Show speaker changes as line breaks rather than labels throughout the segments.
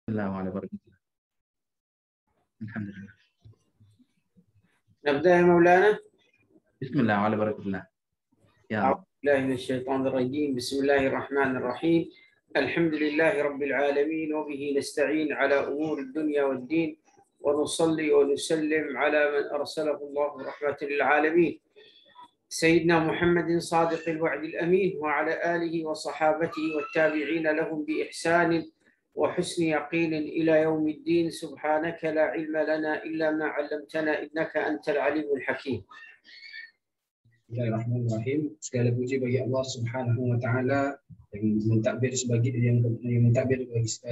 الله وعلى بركة الله. الحمد لله.
نبدأ يا مولانا.
بسم الله وعلى بركة الله. يا
أعوذ بالله من الشيطان الرجيم. بسم الله الرحمن الرحيم. الحمد لله رب العالمين وبه نستعين على أمور الدنيا والدين، ونصلي ونسلم على من أرسله الله رحمة للعالمين سيدنا محمد صادق الوعد الأمين، وعلى آله وصحابته والتابعين لهم بإحسان وحسن يقين إلى يوم الدين. سبحانك لا علم لنا إلا ما علمتنا إنك أنت العليم الحكيم.
Bismillahirrahmanirrahim. Segala puji bagi Allah Subhanahu wa taala yang mentadbir bagi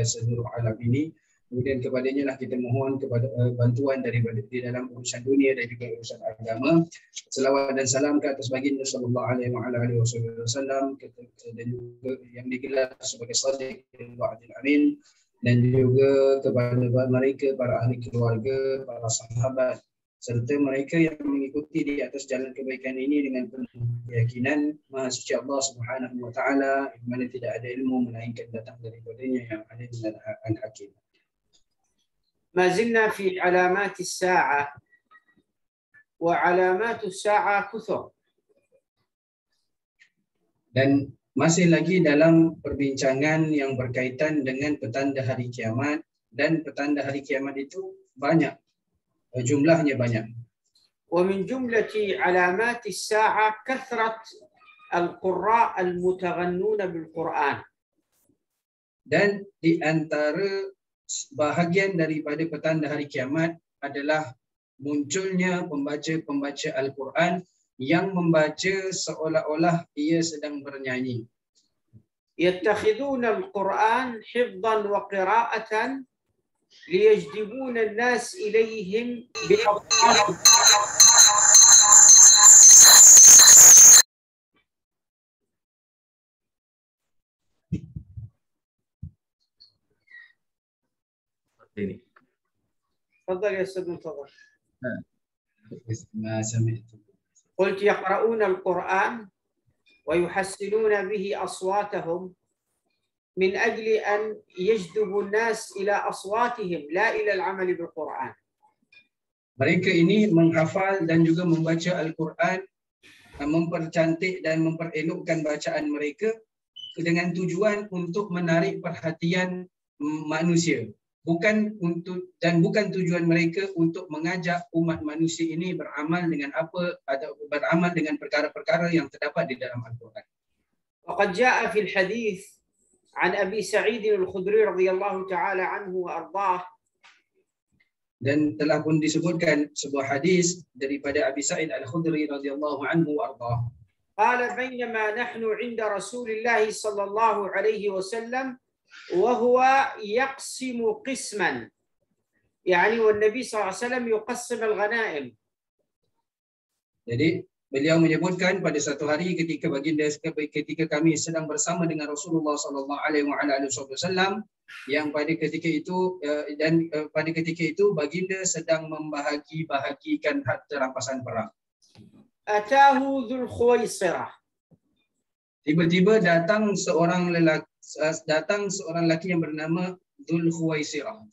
seluruh alam ini. Kemudian kepadanya lah kita mohon kepada bantuan daripada di dalam urusan dunia dan juga urusan agama. Selawat dan salam ke atas baginda sallallahu alaihi wasallam dan juga yang digelar sebagai shadiq al-wa'dil amin, dan juga kepada mereka, para ahli keluarga, para sahabat serta mereka yang mengikuti di atas jalan kebaikan ini dengan penuh keyakinan Maha Suci Allah Subhanahu wa taala, di mana tidak ada ilmu melainkan datang daripadanya yang alim dan al-hakim.
ما زلنا في علامات الساعة، وعلامات الساعة كثر.
Dan masih lagi dalam perbincangan yang berkaitan dengan petanda hari kiamat, dan petanda hari kiamat itu banyak, jumlahnya banyak.
ومن جملة علامات الساعة كثرة القراء المتغنون بالقرآن.
Dan di antara bahagian daripada petanda hari kiamat adalah munculnya pembaca-pembaca Al-Quran yang membaca seolah-olah ia sedang bernyanyi.
يتخذون القرآن حفظا وقراءة ليجذبون الناس إليهم بأبصارهم.
ini.
تفضل يا أستاذ منتظر.
ما سمعت.
قلت يقرؤون القرآن ويحسنون به أصواتهم من أجل أن يجذبوا الناس إلى أصواتهم لا إلى العمل بالقرآن.
Mereka ini menghafal dan juga membaca Al-Quran, mempercantik dan memperelokkan bacaan mereka dengan tujuan untuk menarik perhatian manusia. Bukan tujuan mereka untuk mengajak umat manusia ini beramal dengan apa atau beramal dengan perkara-perkara yang terdapat di dalam Al-Quran.
وقد جاء في الحديث عن أبي سعيد الخدري رضي الله تعالى عنه وأرضاه.
Dan telah pun disebutkan sebuah hadis daripada Abi Sa'id Al-Khudri radhiyallahu anhu wa ardhah.
قال بينما نحن عند رسول الله صلى الله عليه وسلم وهو يقسم قسما، يعني والنبي صلى الله عليه وسلم يقسم الغنائم.
Jadi beliau menyebutkan pada satu hari ketika kami sedang bersama dengan Rasulullah sallallahu alaihi wasallam, yang pada ketika itu baginda sedang membahagi-bahagikan harta rampasan perang.
Atahu Dzul Khuwaisirah.
Tiba-tiba datang seorang lelaki yang bernama Dzul Khuwaisirah.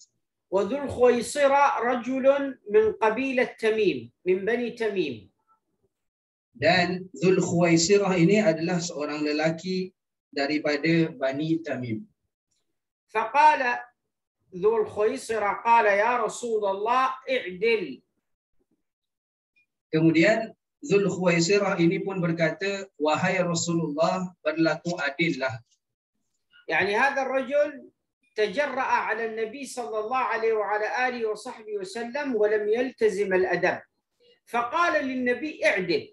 Wa Dzul Khuwaisirah rajulun min qabilah Tamim, min Bani Tamim.
Dan Dzul Khuwaisirah ini adalah seorang lelaki daripada Bani Tamim.
Faqala Dzul Khuwaisirah qala ya Rasulullah i'dil.
Kemudian Dzul Khuwaisirah ini pun berkata, wahai Rasulullah, berlaku adillah.
يعني هذا الرجل تجرأ على النبي صلى الله عليه وعلى آله وصحبه وسلم ولم يلتزم الأدب فقال للنبي اعدل.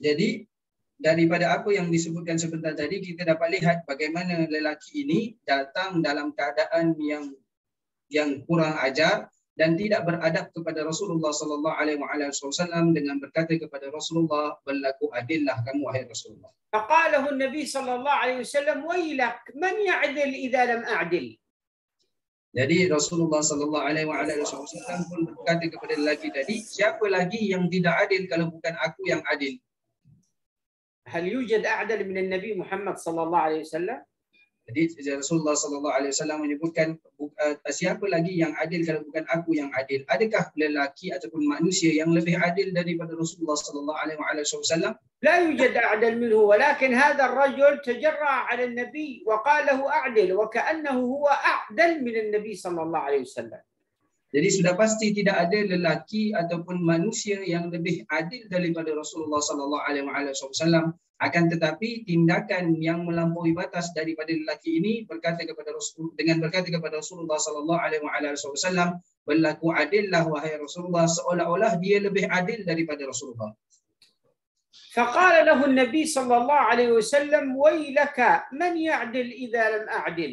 Jadi daripada apa yang disebutkan sebentar tadi, kita dapat lihat bagaimana lelaki ini datang dalam keadaan yang kurang ajar dan tidak beradab kepada Rasulullah sallallahu alaihi wasallam dengan berkata kepada Rasulullah, berlaku adillah kamu wahai Rasulullah.
فقاله النبي صلى الله عليه وسلم ويلك من يعدل إذا لم أعدل.
Jadi Rasulullah sallallahu alaihi wasallam pun berkata kepada lelaki tadi, siapa lagi yang tidak adil kalau bukan aku yang adil?
هل يوجد أعدل من النبي محمد صلى الله عليه وسلم؟
Jadi Rasulullah sallallahu alaihi wasallam menyebutkan siapa lagi yang adil kalau bukan aku yang adil? Adakah lelaki ataupun manusia yang lebih adil daripada Rasulullah sallallahu alaihi wasallam?
لا يوجد أعدل منه، ولكن هذا الرجل تجرأ على النبي وقال له أعدل وكأنه هو أعدل من النبي صلى الله عليه وسلم.
Jadi sudah pasti tidak ada lelaki ataupun manusia yang lebih adil daripada Rasulullah sallallahu alaihi wasallam. Akan tetapi tindakan yang melampaui batas daripada lelaki ini berkata kepada Rasulullah sallallahu alaihi wasallam, berlaku adillah wahai Rasulullah, seolah-olah dia lebih adil daripada Rasulullah.
فقال له النبي صلى الله عليه وسلم ويلك من يعدل إذا لم أعدل.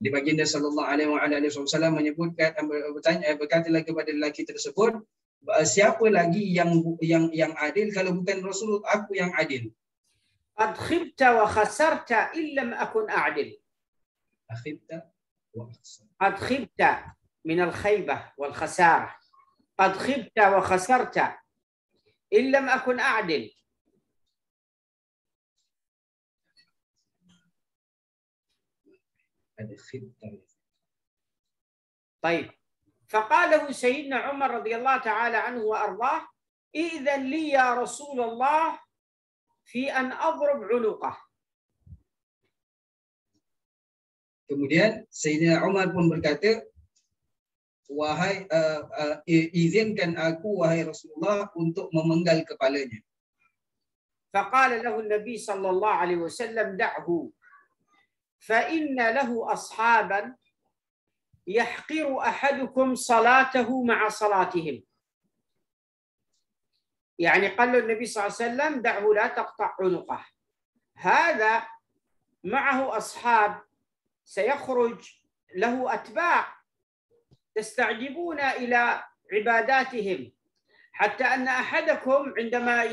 Di baginda sallallahu alaihi wasallam menyebutkan berkatalah kepada lelaki tersebut, siapa lagi yang adil kalau bukan Rasulullah, aku yang adil.
قد خبت وخسرت إن لم أكن أعدل. قد خبت من الخيبة والخسارة. قد خبت وخسرت إن لم أكن أعدل. طيب، فقال له سيدنا عمر رضي الله تعالى عنه وأرضاه إذن لي يا رسول الله في أن أضرب عنقه.
Kemudian Sayyidina Umar pun berkata, wahai izinkan aku wahai Rasulullah untuk memenggal kepalanya.
فقال له النبي صلى الله عليه وسلم دعه فإن له أصحابا يحقر أحدكم صلاته مع صلاتهم. يعني قال له النبي صلى الله عليه وسلم دعه لا تقطع عنقه، هذا معه أصحاب سيخرج له أتباع تستعجبون إلى عباداتهم، حتى أن أحدكم عندما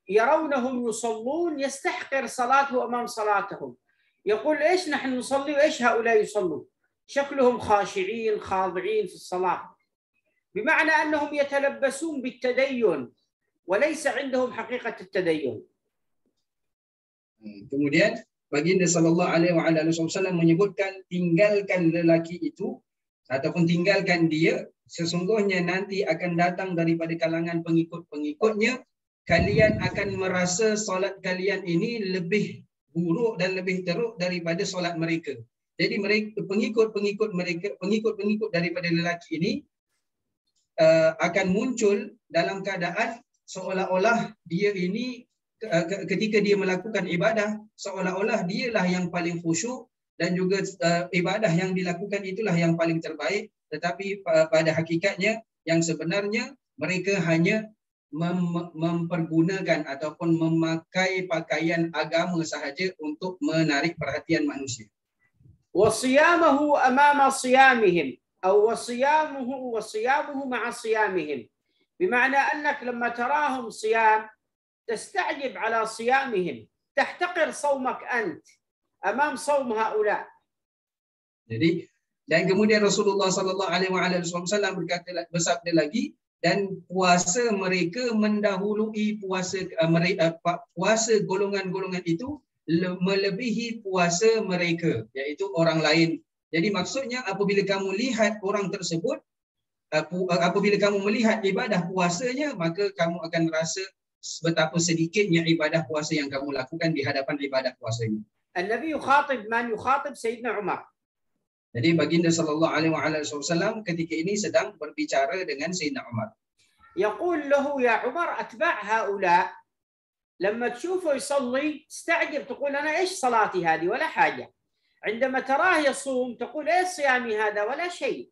يرونهم يصلون يستحقر صلاته أمام صلاتهم، يقول إيش نحن نصلي وإيش هؤلاء يصلون، شكلهم خاشعين خاضعين في الصلاة، بمعنى أنهم يتلبسون بالتدين وليس عندهم حقيقة التدين.
Kemudian baginda sallallahu alaihi wasallam menyebutkan, tinggalkan lelaki itu ataupun tinggalkan dia, sesungguhnya nanti akan datang daripada kalangan pengikut-pengikutnya, kalian akan merasa solat kalian ini lebih buruk dan lebih teruk daripada solat mereka. Jadi mereka pengikut-pengikut daripada lelaki ini akan muncul dalam keadaan seolah-olah dia ini ketika dia melakukan ibadah seolah-olah dialah yang paling khusyuk dan juga ibadah yang dilakukan itulah yang paling terbaik, tetapi pada hakikatnya yang sebenarnya mereka hanya mempergunakan ataupun memakai pakaian agama sahaja untuk menarik perhatian manusia.
وصيامه أمام صيامهم أو وصيامه مع صيامهم، بمعنى أنك لما تراهم صيام تستعجب على صيامهم، تحتقر صومك أنت أمام صوم هؤلاء.
Jadi dan kemudian Rasulullah sallallahu alaihi wasallam bersabda lagi, dan puasa mereka mendahului puasa golongan-golongan itu melebihi puasa mereka, iaitu orang lain. Jadi maksudnya apabila kamu lihat orang tersebut, apabila kamu melihat ibadah puasanya, maka kamu akan rasa betapa sedikitnya ibadah puasa yang kamu lakukan di hadapan ibadah puasanya.
النبي يخاطب من؟ يخاطب سيدنا عمر.
Jadi baginda sallallahu alaihi wasallam ketika ini sedang berbicara dengan Sayyidina Umar.
يقول له يا عمر أتباع هؤلاء لما تشوفه يصلي تستعجب، تقول أنا إيش صلاتي هذه ولا حاجة، عندما تراه يصوم تقول إيش صيامي هذا ولا شيء،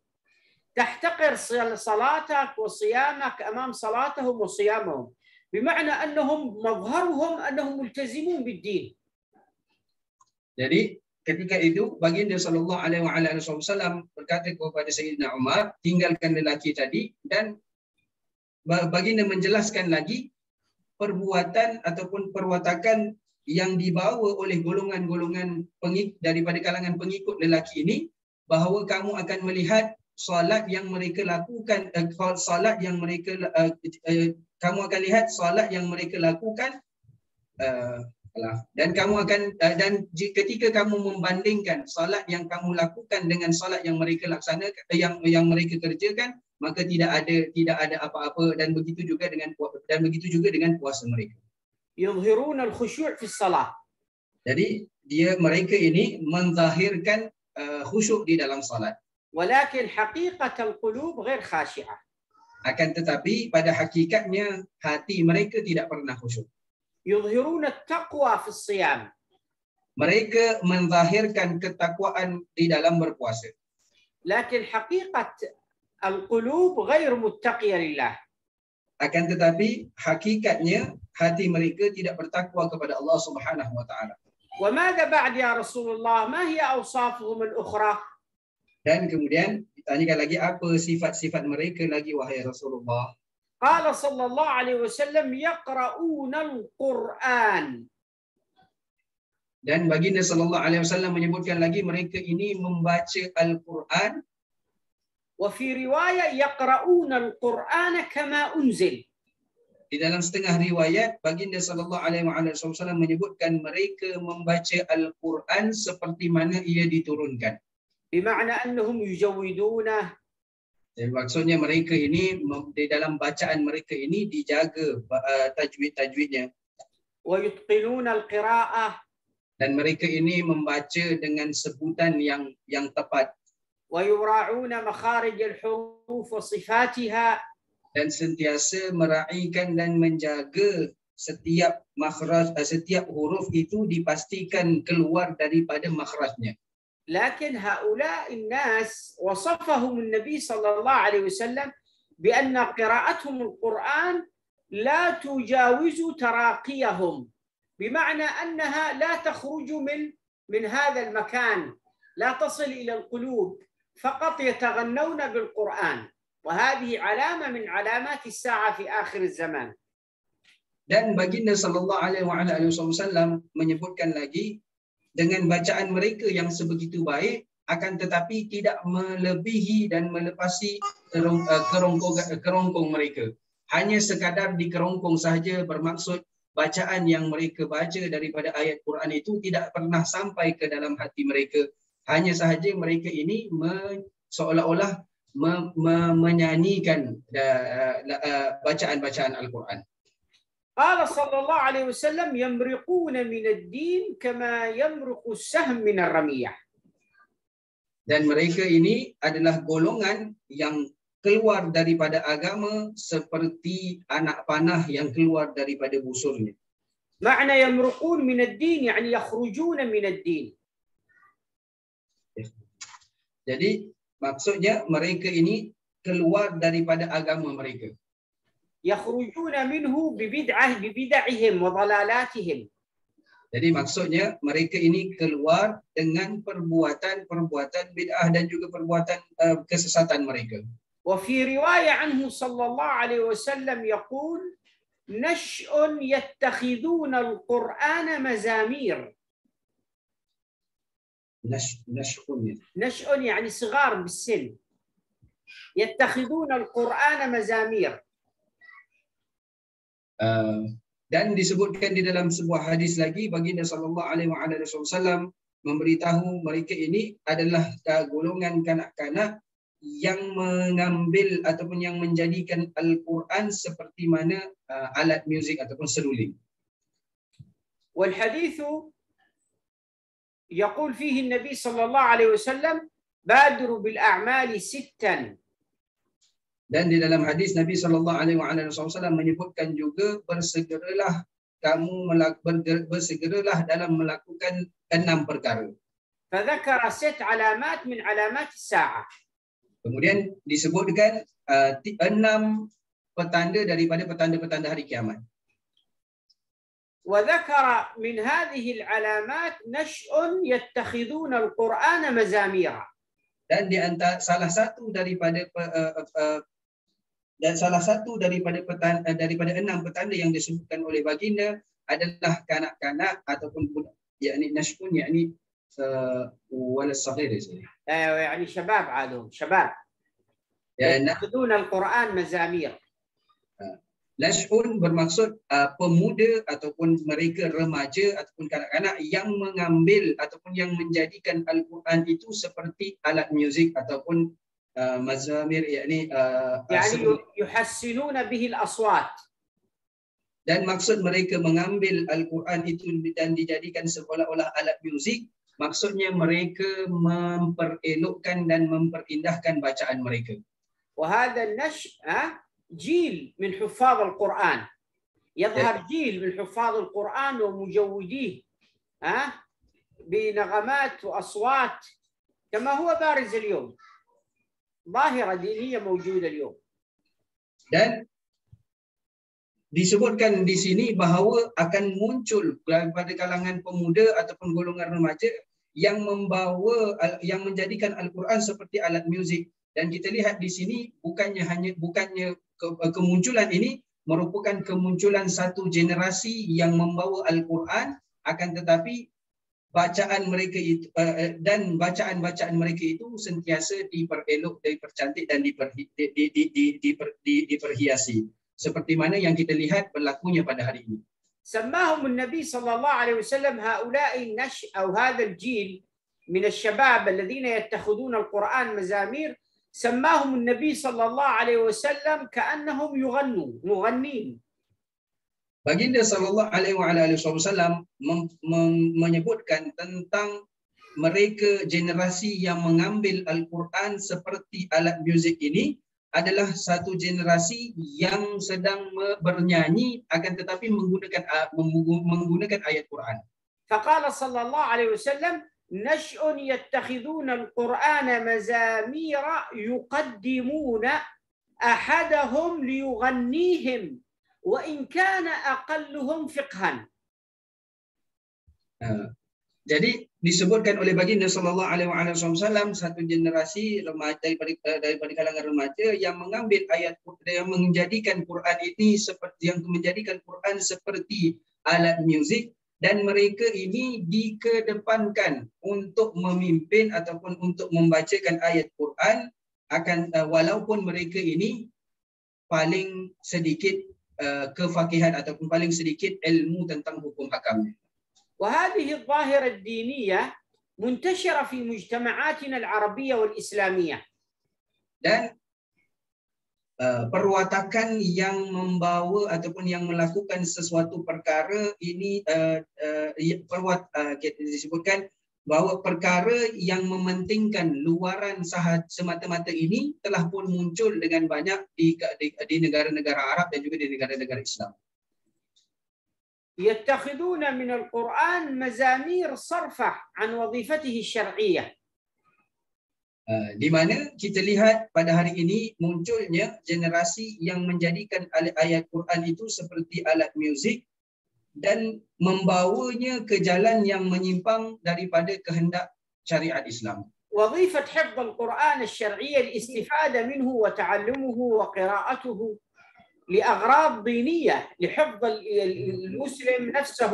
تحتقر صلاتك وصيامك أمام صلاتهم وصيامهم، بمعنى أنهم مظهرهم أنهم ملتزمون بالدين.
Jadi ketika itu baginda sallallahu alaihi wasallam berkata kepada Sayyidina Umar, tinggalkan lelaki tadi, dan baginda menjelaskan lagi perbuatan ataupun perwatakan yang dibawa oleh golongan-golongan daripada kalangan pengikut lelaki ini, bahawa kamu akan melihat solat yang mereka lakukan, kamu akan lihat solat yang mereka lakukan Dan kamu akan ketika kamu membandingkan salat yang kamu lakukan dengan salat yang mereka laksanakan, yang mereka kerjakan, maka tidak ada apa-apa, dan begitu juga dengan puasa mereka.
يظهرون الخشوع في الصلاة.
Jadi mereka ini menzahirkan khusyuk di dalam salat.
ولكن حقيقة القلوب غير خاشعة.
Akan tetapi pada hakikatnya hati mereka tidak pernah khusyuk.
يظهرون التقوى في الصيام.
Mereka menzahirkan ketakwaan di dalam berpuasa.
لكن حقيقة القلوب غير متقية لله.
Akan tetapi hakikatnya hati mereka tidak bertakwa kepada Allah Subhanahu wa taala.
وماذا بعد يا رسول الله؟ ما هي أوصافهم الأخرى؟
Dan kemudian ditanyakan lagi, apa sifat-sifat mereka lagi wahai Rasulullah?
قال صلى الله عليه وسلم يقرؤون القرآن.
Dan baginda sallallahu alaihi wasallam menyebutkan lagi mereka ini membaca Al-Quran.
وفي رواية يقرؤون القرآن كما أنزل.
Di dalam setengah riwayat baginda sallallahu alaihi wasallam menyebutkan mereka membaca Al-Quran seperti mana ia diturunkan.
بمعنى أنهم يجودونه.
Dan maksudnya mereka ini di dalam bacaan mereka ini dijaga tajwid-tajwidnya.
ويتقنون القراءة.
Dan mereka ini membaca dengan sebutan yang tepat.
ويراعون مخارج الحروف وصفاتها.
Dan sentiasa meraihkan dan menjaga setiap makhraj, setiap huruf itu dipastikan keluar daripada makhrajnya.
لكن هؤلاء الناس وصفهم النبي صلى الله عليه وسلم بأن قراءتهم القرآن لا تجاوز تراقيهم، بمعنى أنها لا تخرج من هذا المكان، لا تصل إلى القلوب، فقط يتغنون بالقرآن، وهذه علامة من علامات الساعة في آخر الزمان.
Dan baginda sallallahu alaihi wasallam menyebutkan lagi, dengan bacaan mereka yang sebegitu baik, akan tetapi tidak melebihi dan melepasi kerongkong mereka. Hanya sekadar di kerongkong sahaja, bermaksud bacaan yang mereka baca daripada ayat Quran itu tidak pernah sampai ke dalam hati mereka. Hanya sahaja mereka ini seolah-olah menyanyikan bacaan-bacaan Al-Quran.
قال صلى الله عليه وسلم يمرقون من الدين كما يمرق السهم من الرمية.
Dan mereka ini adalah golongan yang keluar daripada agama seperti anak panah yang keluar daripada busurnya.
معنى يمرقون من الدين يعني يخرجون من الدين.
Jadi maksudnya mereka ini keluar daripada agama mereka.
يخرجون منه ببدعهم وضلالاتهم.
Jadi maksudnya mereka ini keluar dengan perbuatan bid'ah dan juga perbuatan kesesatan mereka.
وفي رواية عنه صلى الله عليه وسلم يقول نشء يتخذون القرآن مزامير. نشء يعني صغار بالسن، يتخذون القرآن مزامير.
Dan disebutkan di dalam sebuah hadis lagi, baginda sallallahu alaihi wasallam memberitahu mereka ini adalah golongan kanak-kanak yang mengambil ataupun yang menjadikan Al-Quran seperti mana alat muzik ataupun seruling.
والحديث يقول فيه النبي صلى الله عليه وسلم بادروا بالأعمال ستا.
Dan di dalam hadis Nabi sallallahu alaihi wasallam menyebutkan juga bersegeralah dalam melakukan 6 perkara.
فذكر 6 علامات من علامات الساعة.
Kemudian disebutkan 6 petanda daripada petanda-petanda hari kiamat.
وذكر من هذه العلامات نشء يتخذون القرآن مزاميرا.
Dan di antara salah satu daripada 6 petanda yang disebutkan oleh baginda adalah kanak-kanak ataupun yakni nashun yakni wala saghir
يعني شباب عادهم شباب يتخذون القرآن مزامير.
Nash'un bermaksud pemuda ataupun mereka remaja ataupun kanak-kanak yang mengambil ataupun yang menjadikan Al-Quran itu seperti alat muzik ataupun mazamir, yakni
يعني يحسنون به الأصوات.
dan maksud mereka mengambil Al-Quran itu dan dijadikan seolah-olah alat muzik, maksudnya mereka memperelokkan dan memperindahkan bacaan mereka.
وهذا النشء جيل من حفاظ القرآن، يظهر جيل من حفاظ القرآن ومجوديه بنغمات وأصوات كما هو بارز اليوم، ظاهرة دينية موجودة اليوم.
Dan disebutkan di sini bahawa akan muncul pada kalangan pemuda ataupun golongan remaja yang yang menjadikan Al-Quran seperti alat muzik. Dan kita lihat di sini bukannya kemunculan ini merupakan kemunculan satu generasi yang membawa Al-Quran, akan tetapi bacaan mereka itu dan bacaan-bacaan mereka itu sentiasa diperelok, dipercantik dan diperhiasi, seperti mana yang kita lihat berlakunya pada hari ini.
سماهم النبي صلى الله عليه وسلم هؤلاء النشء أو هذا الجيل من الشباب الذين يتخذون القرآن مزامير، سماهم النبي صلى الله عليه وسلم كأنهم يغنون مغنين.
Baginda sallallahu alaihi wasallam menyebutkan tentang mereka generasi yang mengambil Al-Quran seperti alat muzik ini adalah satu generasi yang sedang bernyanyi akan tetapi menggunakan ayat Quran.
فقال صلى الله عليه وسلم نشء يتخذون القرآن مزامير يقدمون أحدهم ليغنيهم وإن كان أقلهم فقها.
Jadi disebutkan oleh baginda sallallahu alaihi wasallam satu generasi remaja daripada kalangan remaja yang mengambil ayat, yang menjadikan Quran ini seperti Quran seperti alat muzik, dan mereka ini dikedepankan untuk memimpin ataupun untuk membacakan ayat Quran, walaupun mereka ini paling sedikit kefakihan ataupun paling sedikit ilmu tentang hukum hakamnya.
وهذه الظاهرة الدينية منتشرة في مجتمعاتنا العربية والإسلامية.
Dan perwatakan yang membawa ataupun yang melakukan sesuatu perkara ini disebutkan bahawa perkara yang mementingkan luaran semata-mata ini telah pun muncul dengan banyak di negara-negara Arab dan juga di negara-negara Islam.
يتخذون من القرآن مزامير صرفة عن وظيفته الشرعية.
Di mana kita lihat pada hari ini munculnya generasi yang menjadikan ayat Quran itu seperti alat muzik dan membawanya ke jalan yang menyimpang daripada kehendak syariat Islam.
وظيفة حفظ القرآن الشرعية الاستفادة منه وتعلمه وقراءته لأغراض دينية لحفظ المسلم نفسه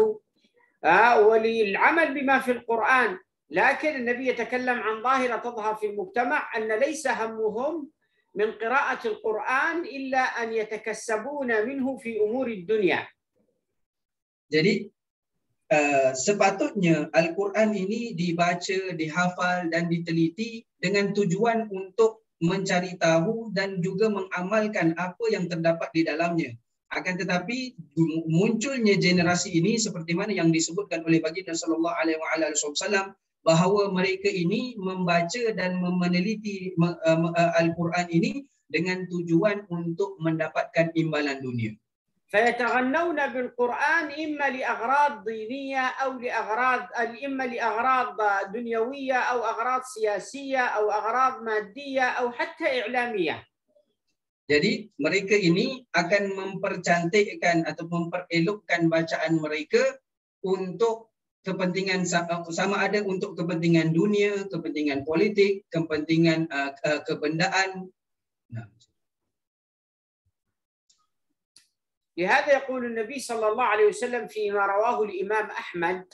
وللعمل بما في القرآن، لكن النبي يتكلم عن ظاهرة تظهر في المجتمع أن ليس همهم من قراءة القرآن إلا أن يتكسبون منه في أمور الدنيا.
Jadi sepatutnya Al-Quran ini dibaca, dihafal dan diteliti dengan tujuan untuk mencari tahu dan juga mengamalkan apa yang terdapat di dalamnya. Akan tetapi munculnya generasi ini seperti mana yang disebutkan oleh baginda sallallahu alaihi wasallam bahawa mereka ini membaca dan meneliti Al-Quran ini dengan tujuan untuk mendapatkan imbalan dunia.
فيتغنون بالقرآن إما لأغراض دينية أو إما لأغراض دنيوية أو أغراض سياسية أو أغراض مادية أو حتى إعلامية.
Jadi mereka ini akan mempercantikkan atau memperelokkan bacaan mereka untuk kepentingan sama ada untuk kepentingan dunia, kepentingan politik, kepentingan kebendaan.
لهذا يقول النبي صلى الله عليه وسلم فيما رواه الإمام أحمد.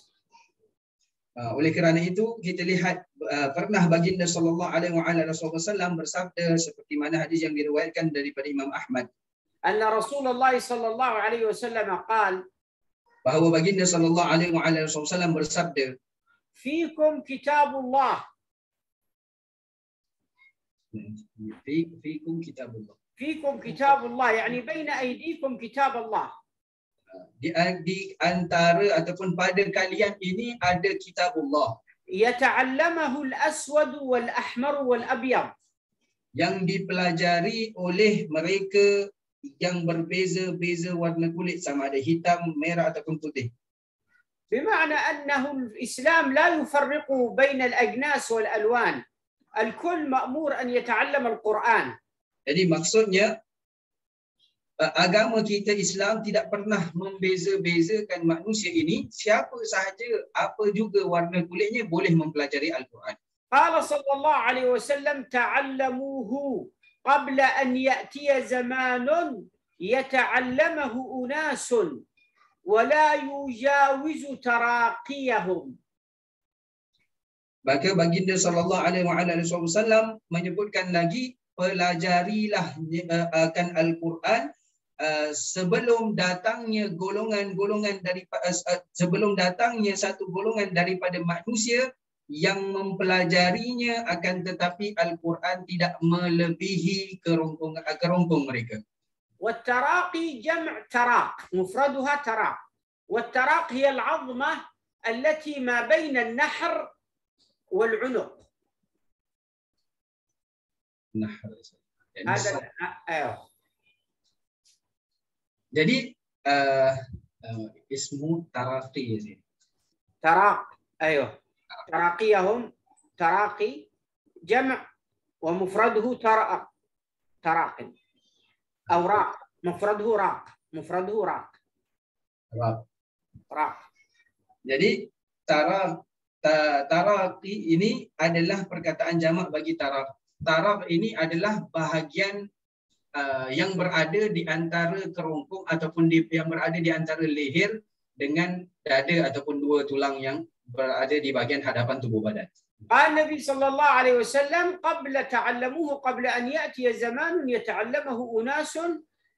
Oleh kerana itu kita lihat pernah baginda sallallahu alaihi wasallam bersabda seperti mana hadis yang diriwayatkan daripada Imam Ahmad.
أن رسول الله صلى الله عليه وسلم قال
bahawa baginda sallallahu alaihi wasallam bersabda,
فيكم كتاب الله
fiikum kitabullah.
فيكم كتاب الله يعني بين أيديكم كتاب الله.
Di antara ataupun pada kalian ini ada kitabullah
يتعلمه الأسود والأحمر والأبيض.
yang dipelajari oleh mereka yang berbeza-beza warna kulit, sama ada hitam, merah ataupun putih.
بمعنى أنه الإسلام لا يفرق بين الأجناس والألوان. الكل مأمور أن يتعلم القرآن.
Jadi maksudnya agama kita Islam tidak pernah membeza-bezakan manusia ini, siapa sahaja apa juga warna kulitnya boleh mempelajari Al-Quran.
قال صلى الله عليه وسلم تعلموه قبل أن يأتي زمان يتعلمه أناس ولا يجاوز تراقيهم.
Maka baginda sallallahu alaihi wasallam menyebutkan lagi, pelajarilah akan Al-Quran sebelum datangnya sebelum datangnya satu golongan daripada manusia yang mempelajarinya, akan tetapi Al-Quran tidak melebihi kerompong mereka.
والتراقي جمع تراق، مفردها تراق، والتراق هي العظمة التي ما بين النحر والعنق. هذا أيوه.
Jadi ismu taraqi sih.
تراق أيوه. تراقيهم تراقي جمع ومفرده تراق تراق أو راق، مفرده راق، مفرده راق. راق.
Jadi taraqi ini adalah perkataan jamak bagi taraq. Taraq ini adalah bahagian yang berada di antara kerompong ataupun yang berada di antara leher dengan dada ataupun dua tulang yang berada di bahagian hadapan tubuh badan.
النبي صلى الله عليه وسلم تعلموه قبل أن يأتي زمان يتعلمه أناس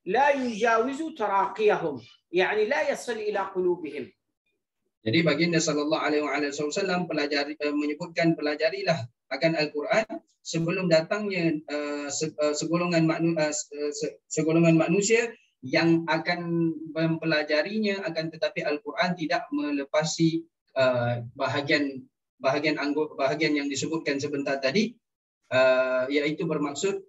لا يجاوز تراقيهم، يعني لا يصل إلى قلوبهم.
Jadi baginda sallallahu alaihi wasallam menyebutkan pelajarilah akan Al-Quran sebelum datangnya segolongan manusia yang akan mempelajarinya, akan tetapi Al-Quran tidak melepasi bahagian yang disebutkan sebentar tadi, iaitu bermaksud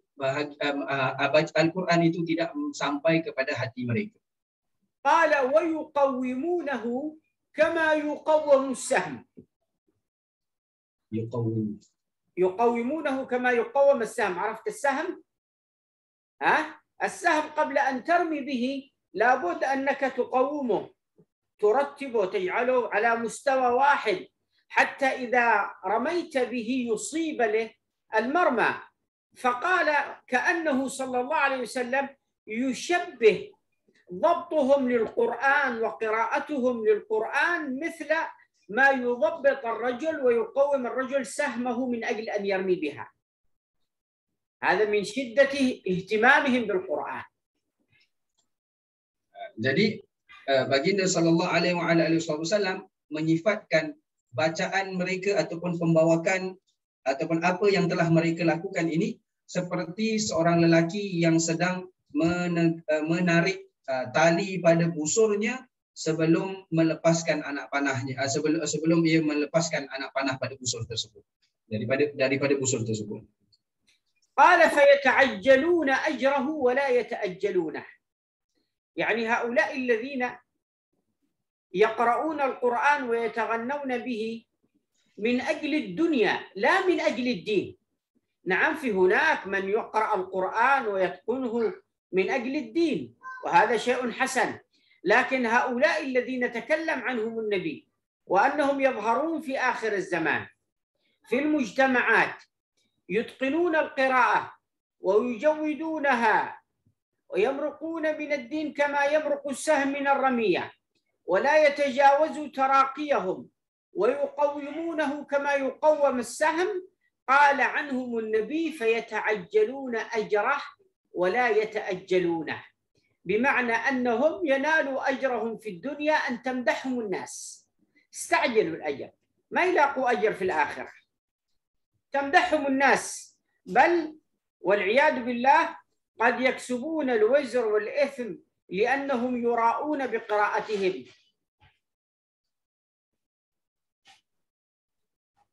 Al-Quran itu tidak sampai kepada hati mereka.
قال ويقومونه كما يقوم السهم. يقومونه كما يقوم السهم. عرفت السهم؟ السهم قبل أن ترمي به لابد أنك تقومه، ترتبه، تجعله على مستوى واحد حتى إذا رميت به يصيب له المرمى. فقال كأنه صلى الله عليه وسلم يشبه ضبطهم للقرآن وقراءتهم للقرآن مثل ما يضبط الرجل ويقوم الرجل سهمه من أجل أن يرمي بها. هذا من شدة اهتمامهم بالقرآن.
Jadi baginda sallallahu alaihi wasallam menyifatkan bacaan mereka ataupun pembawakan ataupun apa yang telah mereka lakukan ini seperti seorang lelaki yang sedang menarik tali pada busurnya sebelum melepaskan anak panahnya, sebelum ia melepaskan anak panah pada busur tersebut, daripada busur tersebut.
قال فيتعجلون أجره ولا يتأجلونه. يعني هؤلاء الذين يقرؤون القرآن ويتغنون به من أجل الدنيا لا من أجل الدين. نعم في هناك من يقرأ القرآن ويتقنه من أجل الدين وهذا شيء حسن، لكن هؤلاء الذين تكلم عنهم النبي وأنهم يظهرون في آخر الزمان في المجتمعات يتقنون القراءة ويجودونها ويمرقون من الدين كما يمرق السهم من الرمية ولا يتجاوزوا تراقيهم ويقومونه كما يقوم السهم. قال عنهم النبي فيتعجلون أجره ولا يتأجلونه. بمعنى أنهم ينالوا أجرهم في الدنيا أن تمدحهم الناس. استعجلوا الأجر، ما يلاقوا أجر في الآخرة. تمدحهم الناس، بل والعياذ بالله قد يكسبون الوزر والإثم لأنهم يراؤون بقراءتهم.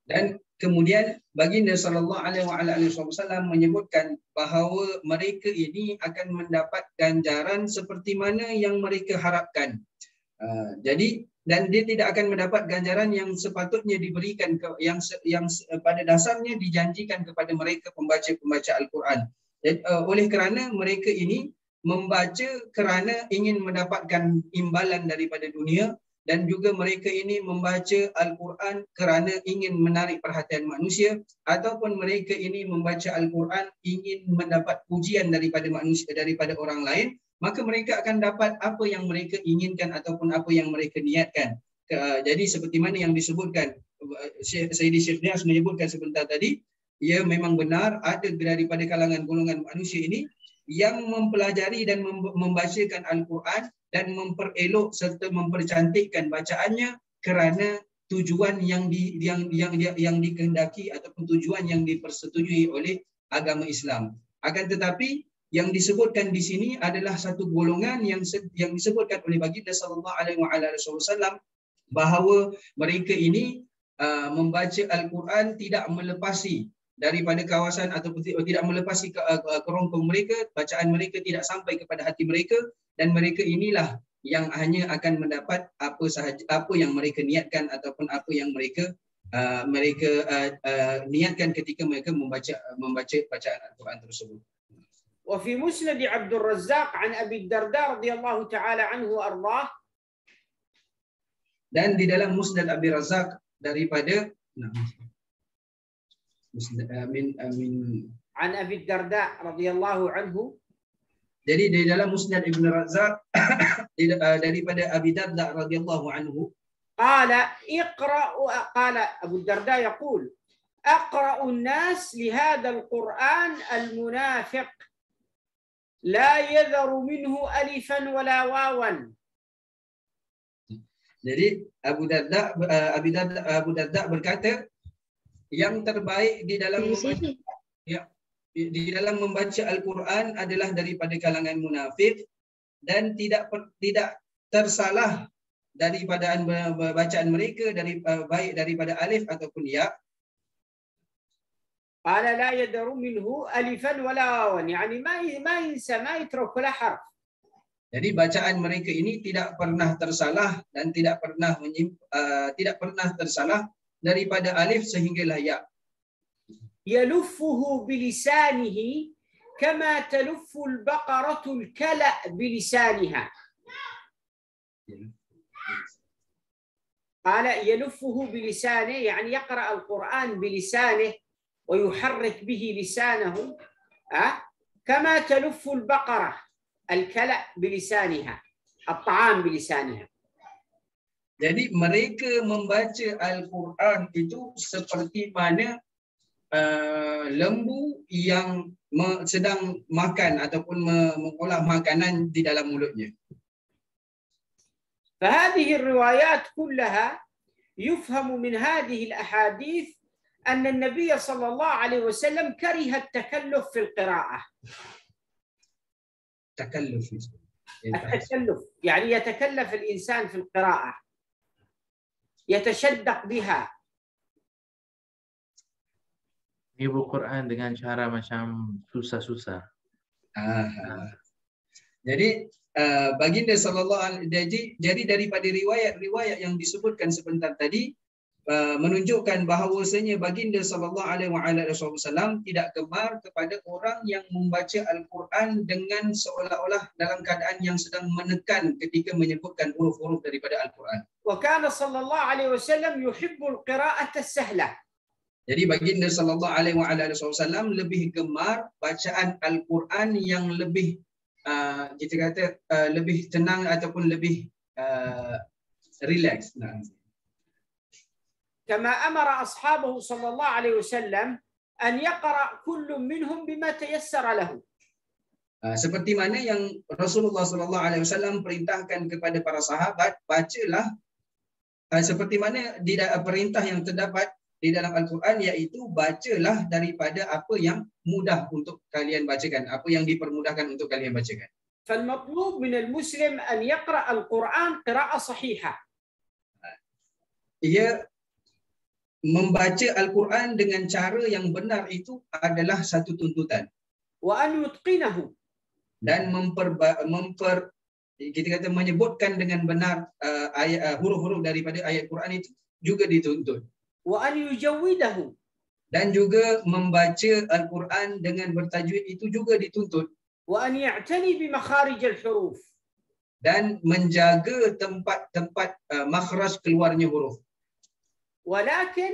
Dan kemudian baginda sallallahu alaihi wasallam menyebutkan bahawa mereka ini akan mendapat ganjaran seperti mana yang mereka harapkan. Jadi dan dia tidak akan mendapat ganjaran yang sepatutnya diberikan yang pada dasarnya dijanjikan kepada mereka pembaca-pembaca Al-Quran. Oleh kerana mereka ini membaca kerana ingin mendapatkan imbalan daripada dunia, dan juga mereka ini membaca Al-Quran kerana ingin menarik perhatian manusia, ataupun mereka ini membaca Al-Quran ingin mendapat pujian daripada manusia, daripada orang lain, maka mereka akan dapat apa yang mereka inginkan ataupun apa yang mereka niatkan. Jadi seperti mana yang disebutkan Sayyidi Syekh Nias menyebutkan sebentar tadi, ia memang benar ada daripada kalangan golongan manusia ini yang mempelajari dan membacakan Al-Quran dan memperelok serta mempercantikkan bacaannya kerana tujuan yang dikehendaki ataupun tujuan yang dipersetujui oleh agama Islam. Akan tetapi yang disebutkan di sini adalah satu golongan yang disebutkan oleh baginda sallallahu alaihi wasallam bahawa mereka ini membaca Al-Quran tidak melepasi daripada kawasan ataupun tidak melepasi kerongkong mereka, bacaan mereka tidak sampai kepada hati mereka, dan mereka inilah yang hanya akan mendapat apa yang mereka niatkan ataupun apa yang mereka niatkan ketika mereka membaca bacaan Al-Quran tersebut.
وفي مسند عبد الرزاق عن أبي الدرداء رضي الله تعالى عنه وأرضاه.
Dan di dalam Musnad Abi Razak daripada
عن أبي الدرداء رضي الله عنه.
Jadi di dalam Musnad Ibn Razak daripada Abi Darda radhiyallahu anhu,
قال أبو الدرداء يقول أقرأ الناس لهذا القرآن المنافق لا يذر منه ألفا ولا واوا.
Jadi Abu Darda berkata, yang terbaik di dalam membaca Al-Quran adalah daripada kalangan munafik, dan tidak tersalah daripada bacaan mereka baik daripada alif ataupun ya.
قال لا يدر منه ألفا ولا واوا، يعني ما ينسى، ما يترك ولا حرف.
Jadi bacaan mereka ini tidak pernah tersalah dan tidak pernah tersalah daripada alif sehinggalah ya.
يلفه بلسانه كما تلف البقرة الكلأ بلسانها. قال يلفه بلسانه يعني يقرأ القرآن بلسانه ويحرك به لسانه كما تلف البقرة الكلأ بلسانها، الطعام بلسانها.
Jadi mereka membaca Al-Quran itu seperti mana lembu yang sedang makan ataupun mengolah makanan di dalam mulutnya.
فهذه الروايات كلها يفهم من هذه الأحاديث أن النبي صلى الله عليه وسلم كره التكلف في القراءة. التكلف يعني يتكلف الإنسان في القراءة، يتشدق بها.
Ibu Quran dengan cara macam susah-susah.
Jadi baginda sallallahu alaihi, jadi daripada riwayat yang disebutkan sebentar tadi menunjukkan bahawasanya baginda sallallahu alaihi wasallam tidak gemar kepada orang yang membaca Al-Quran dengan seolah-olah dalam keadaan yang sedang menekan ketika menyebutkan huruf-huruf daripada Al-Quran.
Wa kana sallallahu alaihi wasallam yuhibbul qira'ata as-sahlah.
Jadi baginda sallallahu alaihi wasallam lebih gemar bacaan Al-Quran yang lebih kita kata lebih tenang ataupun lebih relax.
كما أمر أصحابه صلى الله عليه وسلم أن يقرأ كل منهم بما تيسر له.
Seperti mana yang Rasulullah SAW perintahkan kepada para sahabat, bacalah seperti mana di perintah yang terdapat di dalam Al-Quran, iaitu bacalah daripada apa yang mudah untuk kalian bacakan, apa yang dipermudahkan untuk kalian bacakan.
فالمطلوب من المسلم أن يقرأ القرآن قراءة صحيحة.
Ia membaca Al-Quran dengan cara yang benar itu adalah satu tuntutan.
وأن يتقنه.
Dan kita kata menyebutkan dengan benar huruf-huruf daripada ayat Quran itu juga dituntut.
وأن يجوده.
Dan juga membaca Al-Quran dengan bertajwid itu juga dituntut.
وأن يعتني بمخارج الحروف.
Dan menjaga tempat-tempat makhraj keluarnya huruf.
ولكن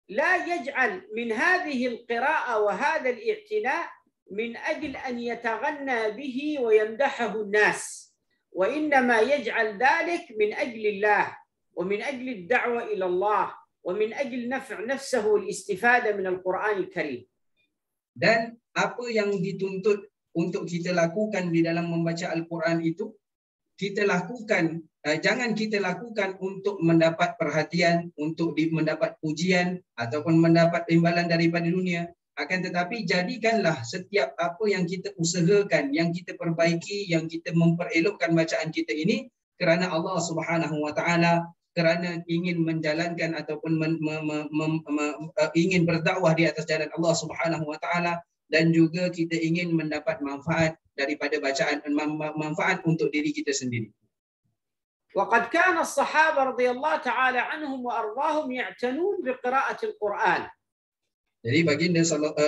لا يجعل من هذه القراءة وهذا الاعتناء من أجل أن يتغنى به ويمدحه الناس، وإنما يجعل ذلك من أجل الله ومن أجل الدعوة إلى الله ومن أجل نفع نفسه والاستفادة من القرآن الكريم.
Dan apa yang dituntut untuk kita lakukan di dalam membaca Al-Quran itu, kita lakukan, jangan kita lakukan untuk mendapat perhatian, untuk mendapat pujian ataupun mendapat imbalan daripada dunia. Akan tetapi jadikanlah setiap apa yang kita usahakan, yang kita perbaiki, yang kita memperelokkan bacaan kita ini kerana Allah Subhanahu Wa Taala, kerana ingin menjalankan ataupun ingin berdakwah di atas jalan Allah Subhanahu Wa Taala, dan juga kita ingin mendapat manfaat daripada bacaan, manfaat untuk diri kita sendiri.
وقد كان الصحابة رضي الله تعالى عنهم وأرضاهم يعتنون بقراءة القرآن.
Jadi baginda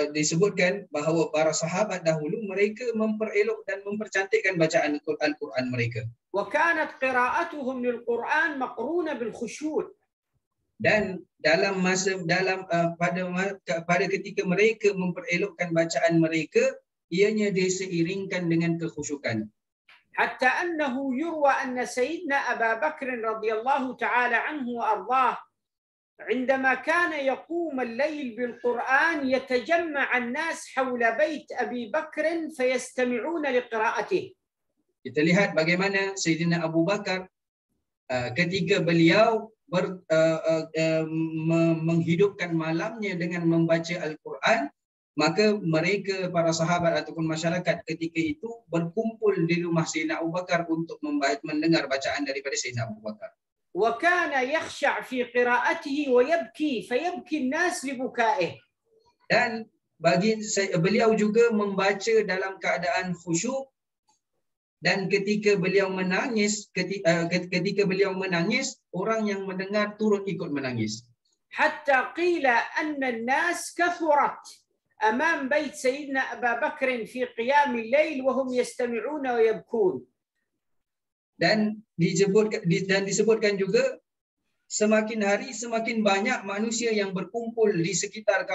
disebutkan bahawa para sahabat dahulu mereka memperelok dan mempercantikkan bacaan Al-Quran mereka.
وكانت قراءتهم للقرآن مقرونة بالخشوع.
Dan pada ketika mereka memperelokkan bacaan mereka, ianya diseiringkan dengan kekhusyukan.
حتى أنه يروى أن سيدنا أبا بكر رضي الله تعالى عنه وأرضاه عندما كان يقوم الليل بالقرآن يتجمع الناس حول بيت أبي بكر فيستمعون لقراءته.
Kita lihat bagaimana Sayyidina Abu Bakar ketika beliau menghidupkan malamnya dengan membaca Al-Quran, maka mereka, para sahabat ataupun masyarakat ketika itu berkumpul di rumah Sayyidina Abu Bakar untuk mendengar bacaan daripada Sayyidina Abu Bakar.
وكان يخشع في قراءته ويبكي فيبكي الناس لبكائه.
Dan beliau juga membaca dalam keadaan khusyuk, dan ketika beliau menangis, ketika beliau menangis, orang yang mendengar turut ikut menangis.
حتى قيل أن الناس كثرت أمام بيت سيدنا أبا بكر في قيام الليل وهم يستمعون ويبكون.
Dan disebutkan juga semakin hari semakin banyak manusia yang berkumpul di sekitar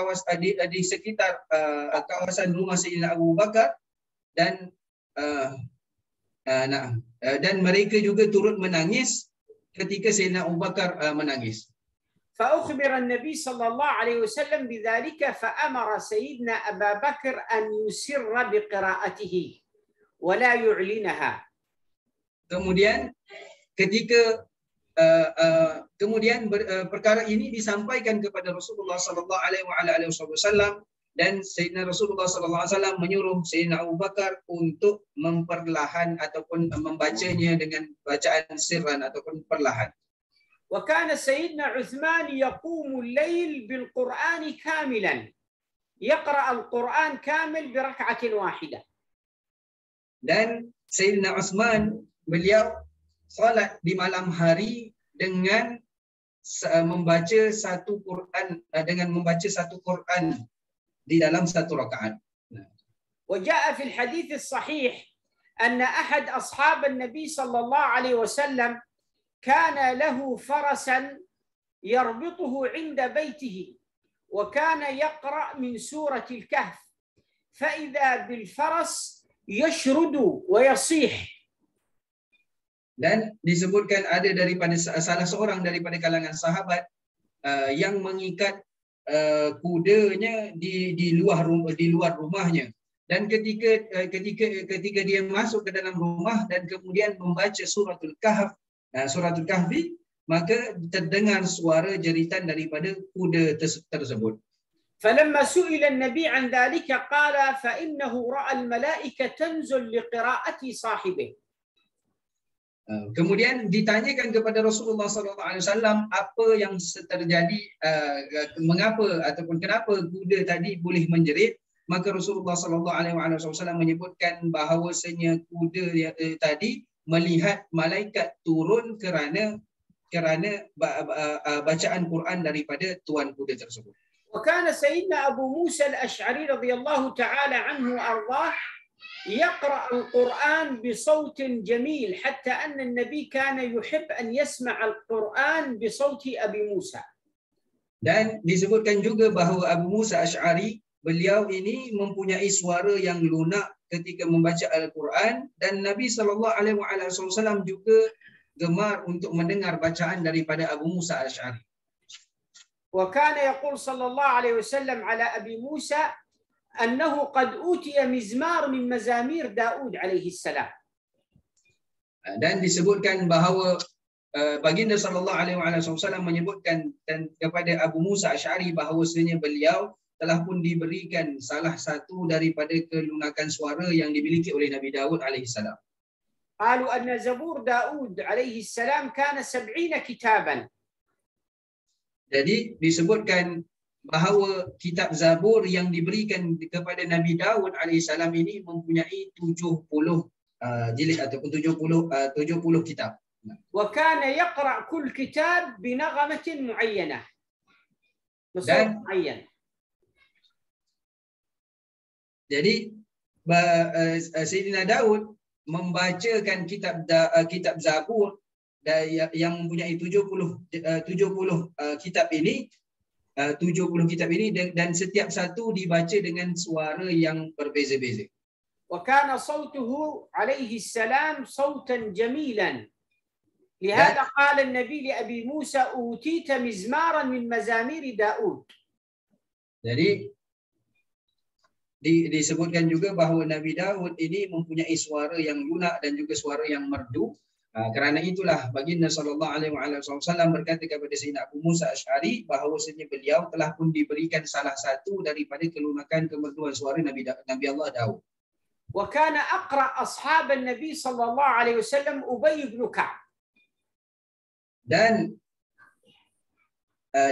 kawasan rumah Sayyidina Abu Bakar, dan mereka juga turut menangis ketika Sayyidina Abu Bakar menangis.
فأخبر النبي صلى الله عليه وسلم بذلك فأمر سيدنا أبا بكر أن يسر بقراءته ولا يعلنها. Kemudian perkara ini disampaikan kepada Rasulullah sallallahu alaihi wasallam, dan Sayyidina Rasulullah sallallahu alaihi wasallam menyuruh Sayyidina Abu Bakar untuk memperlahan ataupun membacanya dengan bacaan sirran ataupun perlahan. وكان سيدنا عثمان يقوم الليل بالقرآن كاملا يقرأ القرآن كامل بركعة واحدة.
Dan Sayyidina Uthman, beliau salat di malam hari dengan membaca satu Quran di dalam satu rakaat.
وجاء في الحديث الصحيح أن أحد أصحاب النبي صلى الله عليه وسلم كان له فرسا يربطه عند بيته وكان يقرأ من سورة الكهف فإذا بالفرس يشرد ويصيح.
Dan disebutkan ada daripada salah seorang daripada kalangan sahabat yang mengikat kudanya di luar rumahnya, Dan ketika dia masuk ke dalam rumah dan kemudian membaca suratul Kahf, suratul Kahfi, maka terdengar suara jeritan daripada kuda tersebut.
فلما سئل النبي عن ذلك قال فإنه رأى الملائكة تنزل لقراءة صاحبه.
Kemudian ditanyakan kepada Rasulullah SAW apa yang terjadi, mengapa ataupun kenapa kuda tadi boleh menjerit. Maka Rasulullah SAW menyebutkan bahawasanya kuda tadi melihat malaikat turun kerana bacaan Quran daripada tuan kuda tersebut.
وكان سيدنا أبو موسى الأشعري رضي الله تعالى عنه وأرضاه يقرأ القرآن بصوت جميل حتى أن النبي كان يحب أن يسمع القرآن بصوت أبي موسى.
Dan disebutkan juga bahawa Abu Musa Asy'ari, beliau ini mempunyai suara yang lunak ketika membaca Al-Quran, dan Nabi SAW juga gemar untuk mendengar bacaan daripada Abu Musa Asy'ari.
وكان يقول صلى الله عليه وسلم على أبي موسى أنه قد أوتي مزمار من مزامير داود عليه السلام.
Dan disebutkan bahawa baginda sallallahu alaihi wasallam menyebutkan kepada Abu Musa Asy'ari bahawasanya beliau telah pun diberikan salah satu daripada kelunakan suara yang dimiliki oleh Nabi Daud alaihi salam.
قالوا أن زبور داود عليه السلام كان 70 كتابا.
Jadi disebutkan bahawa kitab Zabur yang diberikan kepada Nabi Daud alaihissalam ini mempunyai 70 jilid ataupun 70 kitab.
وكان يقرأ كل كتاب بنغمة معينة. بصوت معين.
Jadi Sayyidina Daud membacakan kitab Zabur yang mempunyai 70 kitab ini, 70 kitab ini, dan setiap satu dibaca dengan suara yang berbeza-beza.
وكان صوته عليه السلام صوتا جميلا. لهذا قال النبي لأبي موسى أوتيت مزمارا من مزامير داود.
Jadi disebutkan juga bahawa Nabi Daud ini mempunyai suara yang lunak dan juga suara yang merdu. Kerana itulah baginda sallallahu alaihi wasallam berkata kepada Sayyidina Abu Musa Asy'ari bahawasanya beliau telah pun diberikan salah satu daripada kelunakan kemerduan suara Nabi Allah Daud.
وكان أقرأ أصحاب النبي صلى الله عليه وسلم أبي بن كعب.
Dan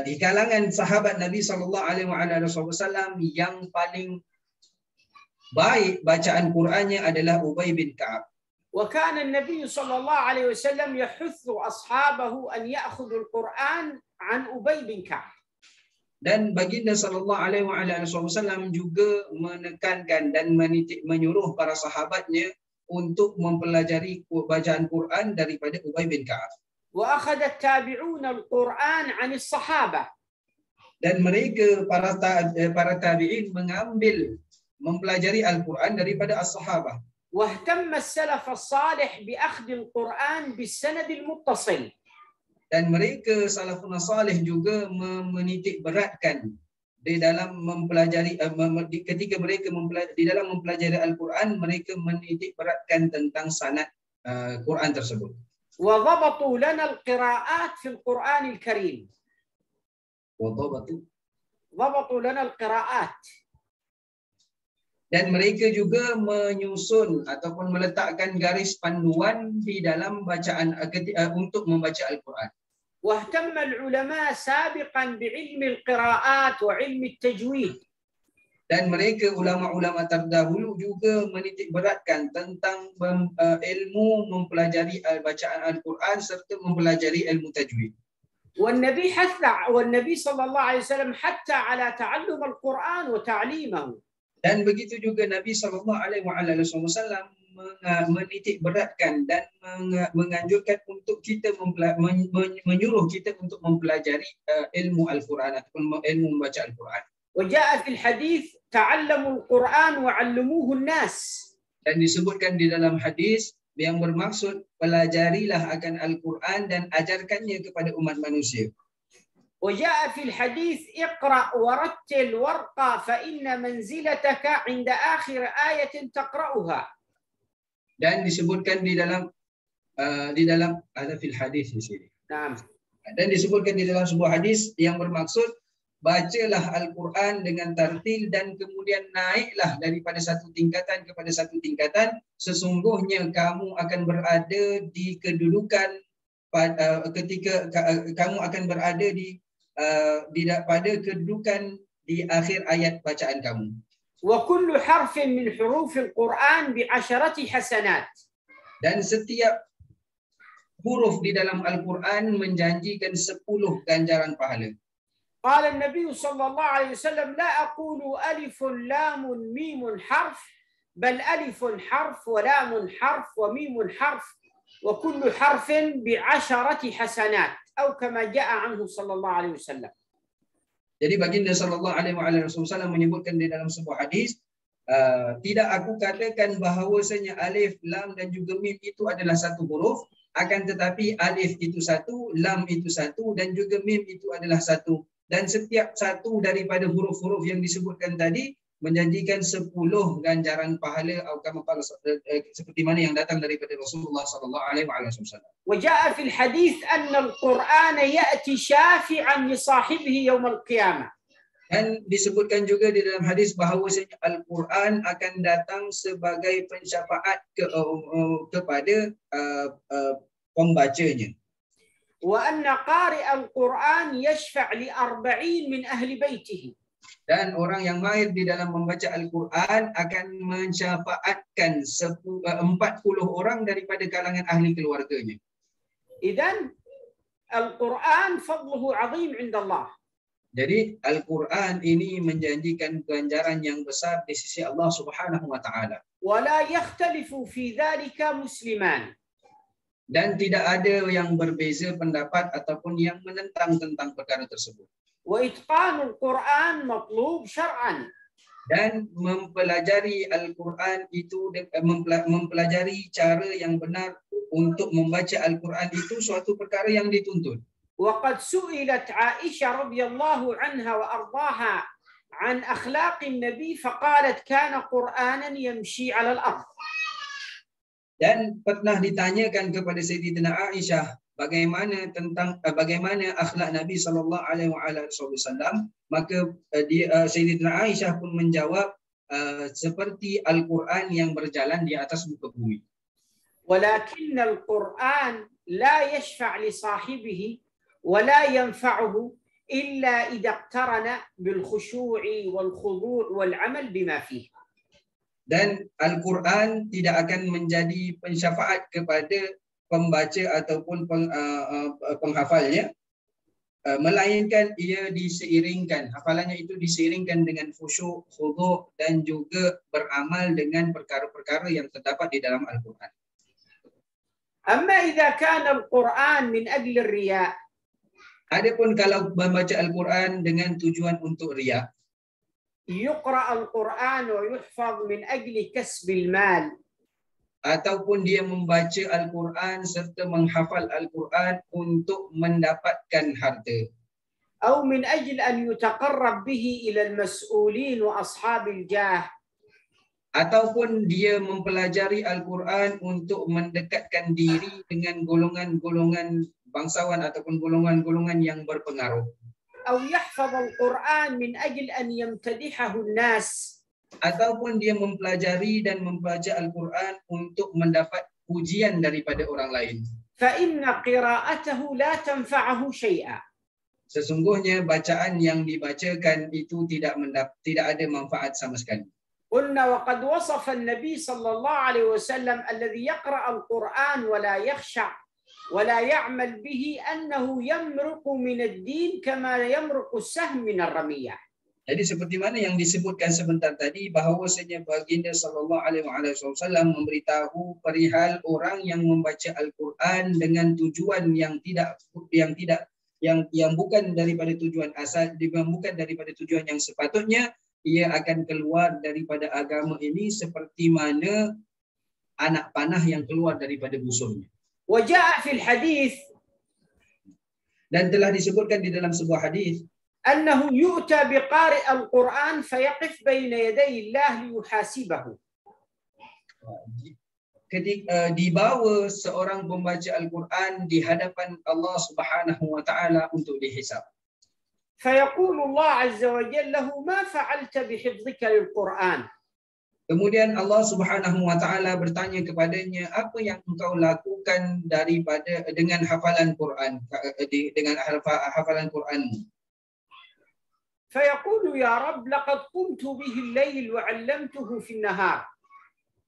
di kalangan sahabat Nabi sallallahu alaihi wasallam yang paling baik bacaan Qurannya adalah Ubay bin Ka'ab.
وكان النبي صلى الله عليه وسلم يحث أصحابه أن يأخذوا القرآن عن أبي بن كعب.
Dan baginda sallallahu alaihi wasallam juga menekankan dan menyuruh para sahabatnya untuk mempelajari bacaan Quran daripada Ubay bin Ka'ab.
وأخذ التابعون القرآن عن الصحابة.
Dan mereka para tabi'in mengambil mempelajari Al-Quran daripada as-sahabah.
واهتم السلف الصالح بأخذ القرآن بالسند المتصل.
Dan mereka salafun salih juga menitik beratkan di dalam mempelajari ketika mereka di dalam mempelajari Al-Quran, mereka menitik beratkan tentang sanad Quran tersebut.
وضبطوا لنا القراءات في القرآن الكريم. ضبطوا لنا القراءات.
Dan mereka juga menyusun ataupun meletakkan garis panduan di dalam bacaan untuk membaca Al-Quran.
واهتم العلماء سابقا بعلم القراءات وعلم التجويد.
Dan mereka ulama-ulama terdahulu juga menitik beratkan tentang ilmu mempelajari bacaan Al-Quran serta mempelajari ilmu tajwid.
والنبي صلى الله عليه وسلم حتى على تعلم القرآن وتعليمه.
Dan begitu juga Nabi SAW menitik beratkan dan menganjurkan untuk kita menyuruh kita untuk mempelajari ilmu Al-Quran ataupun ilmu membaca Al-Quran.
وجاء في الحديث تعلموا القرآن وعلموه الناس.
Dan disebutkan di dalam hadis yang bermaksud pelajarilah akan Al-Quran dan ajarkannya kepada umat manusia.
وجاء في الحديث اقرأ ورتل وارقى فإن منزلتك عند آخر آية تقرأها.
Dan disebutkan di dalam ada fil hadis di sini.
نعم.
Dan disebutkan di dalam sebuah hadis yang bermaksud bacalah Al-Quran dengan tartil dan kemudian naiklah daripada satu tingkatan kepada satu tingkatan, sesungguhnya kamu akan berada di kedudukan ketika kamu akan berada pada kedudukan di akhir ayat bacaan kamu.
وكل حرف من حروف القرآن ب10 حسنات.
Dan setiap huruf di dalam Al-Quran menjanjikan 10 ganjaran pahala.
قال النبي صلى الله عليه وسلم لا أقول ألف لام ميم حرف بل ألف حرف ولام حرف وميم حرف وكل حرف ب10 حسنات أو كما جاء عنه صلى الله عليه وسلم.
Jadi baginda sallallahu alaihi wasallam menyebutkan di dalam sebuah hadis, tidak aku katakan bahawasanya alif, lam dan juga mim itu adalah satu huruf, akan tetapi alif itu satu, lam itu satu dan juga mim itu adalah satu. Dan setiap satu daripada huruf-huruf yang disebutkan tadi menjanjikan 10 ganjaran pahala seperti mana yang datang daripada Rasulullah sallallahu alaihi wasallam.
وجاء في الحديث أن القرآن يأتي شافعا لصاحبه يوم القيامة.
Dan disebutkan juga di dalam hadis bahawasanya Al-Quran akan datang sebagai pensyafaat kepada pembacanya.
وأن قارئ القرآن يشفع ل40 من أهل بيته.
Dan orang yang mahir di dalam membaca Al-Quran akan mensyafaatkan 40 orang daripada kalangan ahli keluarganya.
إذن القرآن فضله عظيم عند الله.
Jadi Al-Quran ini menjanjikan ganjaran yang besar di sisi Allah Subhanahu wa taala.
ولا يختلف في ذلك مسلمان.
Dan tidak ada yang berbeza pendapat ataupun yang menentang tentang perkara tersebut.
وإتقان القرآن مطلوب شرعا.
Dan mempelajari Al-Quran itu, mempelajari cara yang benar untuk membaca Al-Quran itu suatu perkara yang dituntut.
وقد سئلت عائشة رضي الله عنها وأرضاها عن أخلاق النبي فقالت كان قرآنا يمشي على الأرض.
Dan pernah ditanyakan kepada Sayyidatina Aisyah bagaimana akhlak Nabi sallallahu alaihi wasallam, maka Sayyidatina Aisyah pun menjawab seperti Al-Quran yang berjalan di atas muka bumi.
ولكن القرآن لا يشفع لصاحبه ولا ينفعه إلا إذا اقترن بالخشوع والخضوع والعمل بما فيه.
Dan Al-Quran tidak akan menjadi pensyafaat kepada pembaca ataupun penghafalnya, melainkan ia diseiringkan, hafalannya itu diseiringkan dengan khusyuk, khudu' dan juga beramal dengan perkara-perkara yang terdapat di dalam Al-Quran.
أما إذا كان القرآن من أجل الرياء.
Adapun kalau membaca Al-Quran dengan tujuan untuk riya,
يقرأ القرآن ويحفظ من أجل كسب المال.
Ataupun dia membaca Al-Quran serta menghafal Al-Quran untuk mendapatkan harta.
أو من أجل أن يتقرب به إلى المسؤولين وأصحاب الجاه.
Ataupun dia mempelajari Al-Quran untuk mendekatkan diri dengan golongan-golongan bangsawan ataupun golongan-golongan yang berpengaruh.
أو يحفظ القرآن من أجل أن يمتدحه الناس.
Ataupun dia mempelajari dan membaca Al-Quran untuk mendapat pujian daripada orang lain.
فإن قراءته لا تنفعه شيئا.
Sesungguhnya bacaan yang dibacakan itu tidak ada manfaat sama sekali.
قلنا وقد وصف النبي صلى الله عليه وسلم الذي يقرأ القرآن ولا يخشع ولا يعمل به أنه يمرق من الدين كما يمرق السهم من الرمية.
Jadi seperti mana yang disebutkan sebentar tadi, bahawasanya baginda sallallahu alaihi wasallam memberitahu perihal orang yang membaca Al-Quran dengan tujuan yang bukan daripada tujuan asal, bukan daripada tujuan yang sepatutnya, ia akan keluar daripada agama ini seperti mana anak panah yang keluar daripada busurnya.
وجاء في الحديث
Dan telah disebutkan di dalam sebuah hadis
أنه يؤتى بقارئ القرآن فيقف بين يدي الله ليحاسبه.
ketika dibawa seorang pembaca Al-Quran di hadapan Allah Subhanahu wa taala untuk dihisab.
فيقول الله عز وجل له ما فعلت بحفظك للقرآن.
Kemudian Allah Subhanahu wa taala bertanya kepadanya, apa yang engkau lakukan dengan hafalan Quran, dengan hafalan Quranmu?
فيقول يا رب لقد قمت به الليل وعلمته في النهار.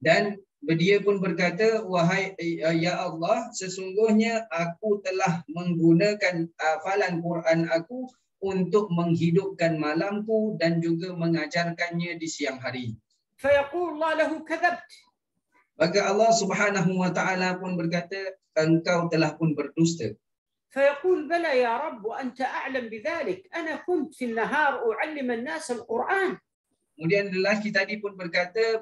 Dan dia pun berkata, wahai ya Allah, sesungguhnya aku telah menggunakan hafalan Quran aku untuk menghidupkan malamku dan juga mengajarkannya di siang hari.
فيقول الله له كذبت.
Maka Allah Subhanahu wa taala pun berkata, engkau telah pun berdusta.
فيقول بلى يا رب وأنت أعلم بذلك أنا كنت في النهار أعلم الناس القرآن.
Kemudian lelaki tadi pun berkata,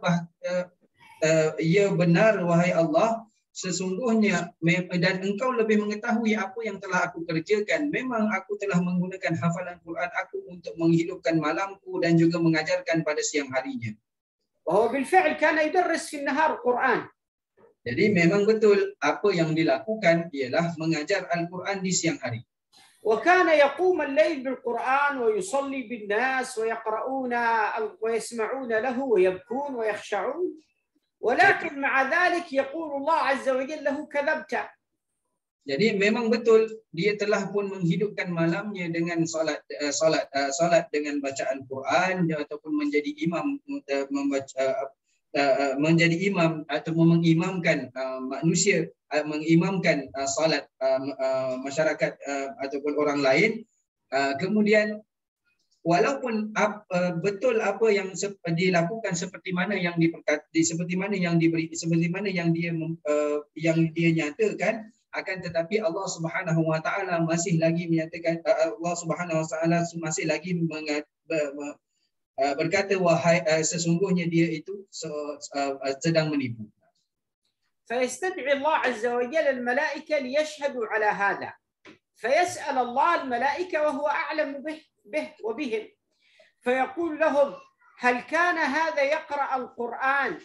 ya benar wahai Allah, sesungguhnya dan engkau lebih mengetahui apa yang telah aku kerjakan. Memang aku telah menggunakan hafalan Quran aku untuk menghidupkan malamku dan juga mengajarkan pada siang harinya.
وهو بالفعل كان يدرس في النهار القرآن.
Jadi memang betul apa yang dilakukan ialah mengajar Al-Quran di siang hari.
وكان يقوم الليل بالقرآن ويصلي بالناس ويقرؤون ويسمعون له ويبكون ويخشعون. ولكن مع ذلك يقول الله عز وجل له كذبت.
Jadi memang betul dia telah pun menghidupkan malamnya dengan salat dengan bacaan Quran ataupun menjadi imam menjadi imam atau mengimamkan manusia, mengimamkan salat masyarakat ataupun orang lain. Kemudian walaupun betul apa yang dilakukan seperti mana yang dia nyatakan, akan tetapi Allah Subhanahu wa taala masih lagi menyatakan, Allah Subhanahu wa taala masih lagi berkata, wahai sesungguhnya dia itu sedang menipu.
فيستدعي الله عز وجل الملائكة ليشهدوا على هذا. فيسأل الله الملائكة وهو أعلم به وبهم. فيقول لهم هل كان هذا يقرأ القرآن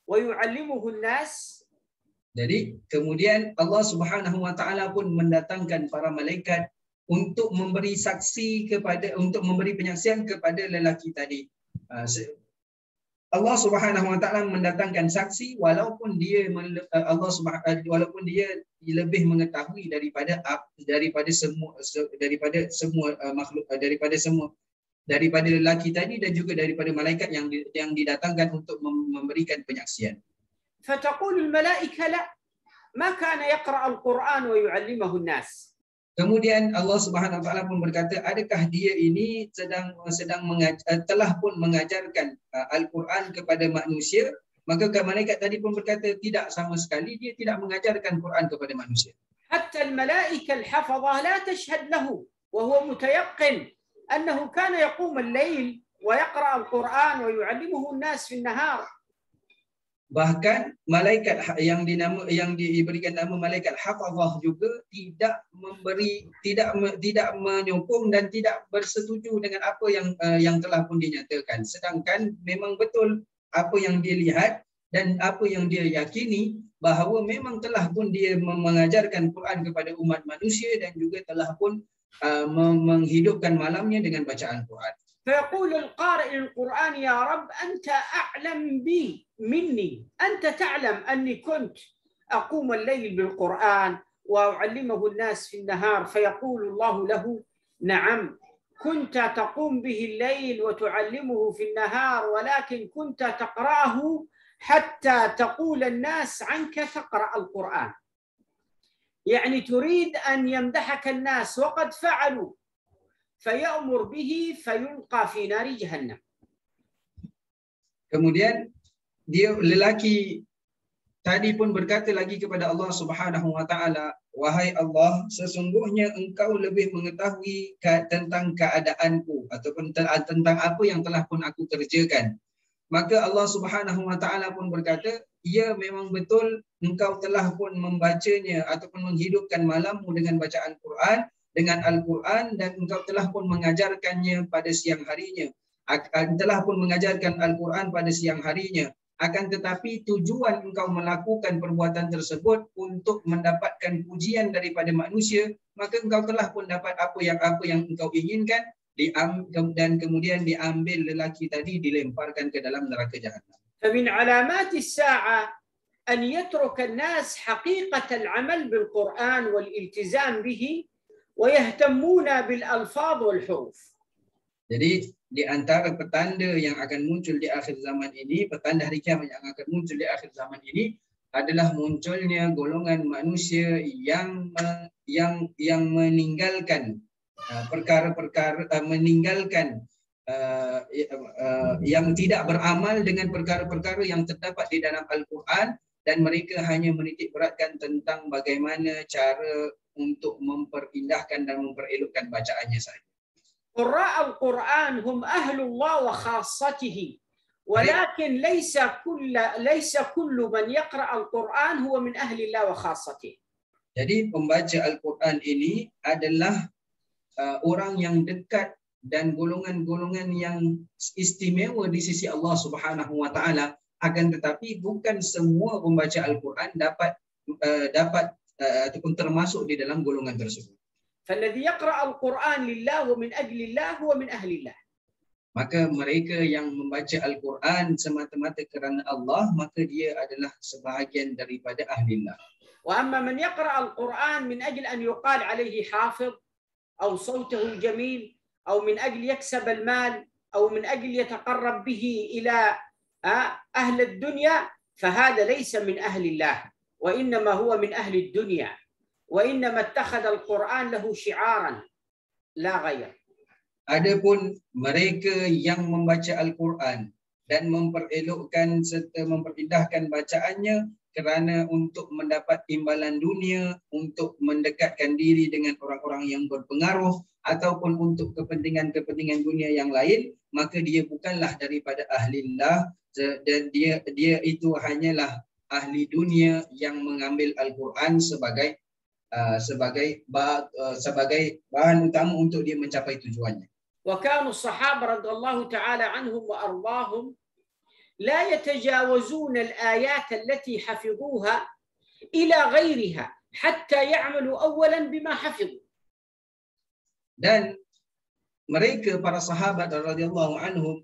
ويعلمه الناس؟
Jadi kemudian Allah Subhanahu wa taala pun mendatangkan para malaikat untuk memberi penyaksian kepada lelaki tadi. Allah Subhanahu wa taala mendatangkan saksi walaupun dia lebih mengetahui daripada lelaki tadi dan juga daripada malaikat yang didatangkan untuk memberikan penyaksian.
فتقول الملائكة لا ما كان يقرأ القرآن ويعلمه الناس.
Kemudian Allah Subhanahu wa taala pun berkata, adakah dia ini telah pun mengajarkan Al-Quran kepada manusia? Maka malaikat tadi pun berkata, tidak, sama sekali dia tidak mengajarkan Quran kepada manusia.
حتى الملائكة الحفظة لا تشهد له وهو متيقن أنه كان يقوم الليل ويقرأ القرآن ويعلمه الناس في النهار.
Bahkan malaikat yang diberikan nama malaikat hafazah juga tidak menyokong dan tidak bersetuju dengan apa yang telah pun dinyatakan. Sedangkan memang betul apa yang dia lihat dan apa yang dia yakini, bahawa memang telah pun dia mengajarkan Quran kepada umat manusia dan juga telah pun menghidupkan malamnya dengan bacaan Quran.
فيقول القارئ للقرآن يا رب أنت أعلم بي مني، أنت تعلم أني كنت أقوم الليل بالقرآن وأعلمه الناس في النهار. فيقول الله له نعم كنت تقوم به الليل وتعلمه في النهار، ولكن كنت تقرأه حتى تقول الناس عنك تقرأ القرآن. يعني تريد أن يمدحك الناس وقد فعلوا، فيأمر به فيلقى في نار جهنم.
Kemudian lelaki tadi pun berkata lagi kepada Allah Subhanahu wa taala, wahai Allah, sesungguhnya engkau lebih mengetahui tentang keadaanku ataupun tentang apa yang telah pun aku kerjakan. Maka Allah Subhanahu wa taala pun berkata, ya memang betul engkau telah pun membacanya ataupun menghidupkan malammu dengan bacaan Quran, dengan Al-Quran dan engkau telah pun mengajarkannya pada siang harinya. Telah pun mengajarkan Al-Quran pada siang harinya. Akan tetapi tujuan engkau melakukan perbuatan tersebut untuk mendapatkan pujian daripada manusia, maka engkau telah pun dapat apa yang engkau inginkan, dan kemudian diambil lelaki tadi dilemparkan ke dalam neraka jahanam.
فمن علامات الساعة أن يترك الناس حقيقة العمل بالقرآن والالتزام به ويهتمون بالألفاظ والحروف.
Jadi di antara petanda yang akan muncul di akhir zaman ini, petanda hari kiamat yang akan muncul di akhir zaman ini adalah munculnya golongan manusia yang meninggalkan perkara-perkara, yang tidak beramal dengan perkara-perkara yang terdapat di dalam Al-Quran, dan mereka hanya menitik beratkan tentang bagaimana cara untuk memperindahkan dan memperelokkan bacaannya saja.
قراء القرآن هم أهل الله وخاصته، ولكن ليس كل من يقرأ القرآن هو من أهل الله وخاصته.
Jadi pembaca Al-Quran ini adalah orang yang dekat dan golongan-golongan yang istimewa di sisi Allah Subhanahu wa taala, akan tetapi bukan semua pembaca Al-Quran dapat ataupun termasuk di dalam golongan tersebut.
فالذي يقرأ القرآن لله ومن أجل الله هو من أهل الله.
Maka mereka yang membaca Al-Quran semata-mata kerana Allah, maka dia adalah sebahagian daripada ahli-Allah.
وأما من يقرأ القرآن من أجل أن يقال عليه حافظ أو صوته جميل أو من أجل يكسب المال أو من أجل يتقرب به إلى أهل الدنيا، فهذا ليس من أهل الله، وإنما هو من أهل الدنيا، وإنما اتخذ القرآن له شعارا لا غير.
Adapun mereka yang membaca Al-Quran dan memperelokkan serta memperindahkan bacaannya kerana untuk mendapat imbalan dunia, untuk mendekatkan diri dengan orang-orang yang berpengaruh, ataupun untuk kepentingan-kepentingan dunia yang lain, maka dia bukanlah daripada ahli-Allah, dan dia itu hanyalah ahli dunia yang mengambil Al-Quran sebagai bahan utama untuk dia mencapai tujuannya.
وكانوا الصحابة رضي الله تعالى عنهم وأرضاهم لا يتجاوزون الآيات التي حفظوها إلى غيرها حتى يعملوا أولا بما حفظوا.
Dan mereka para sahabat radhiyallahu anhum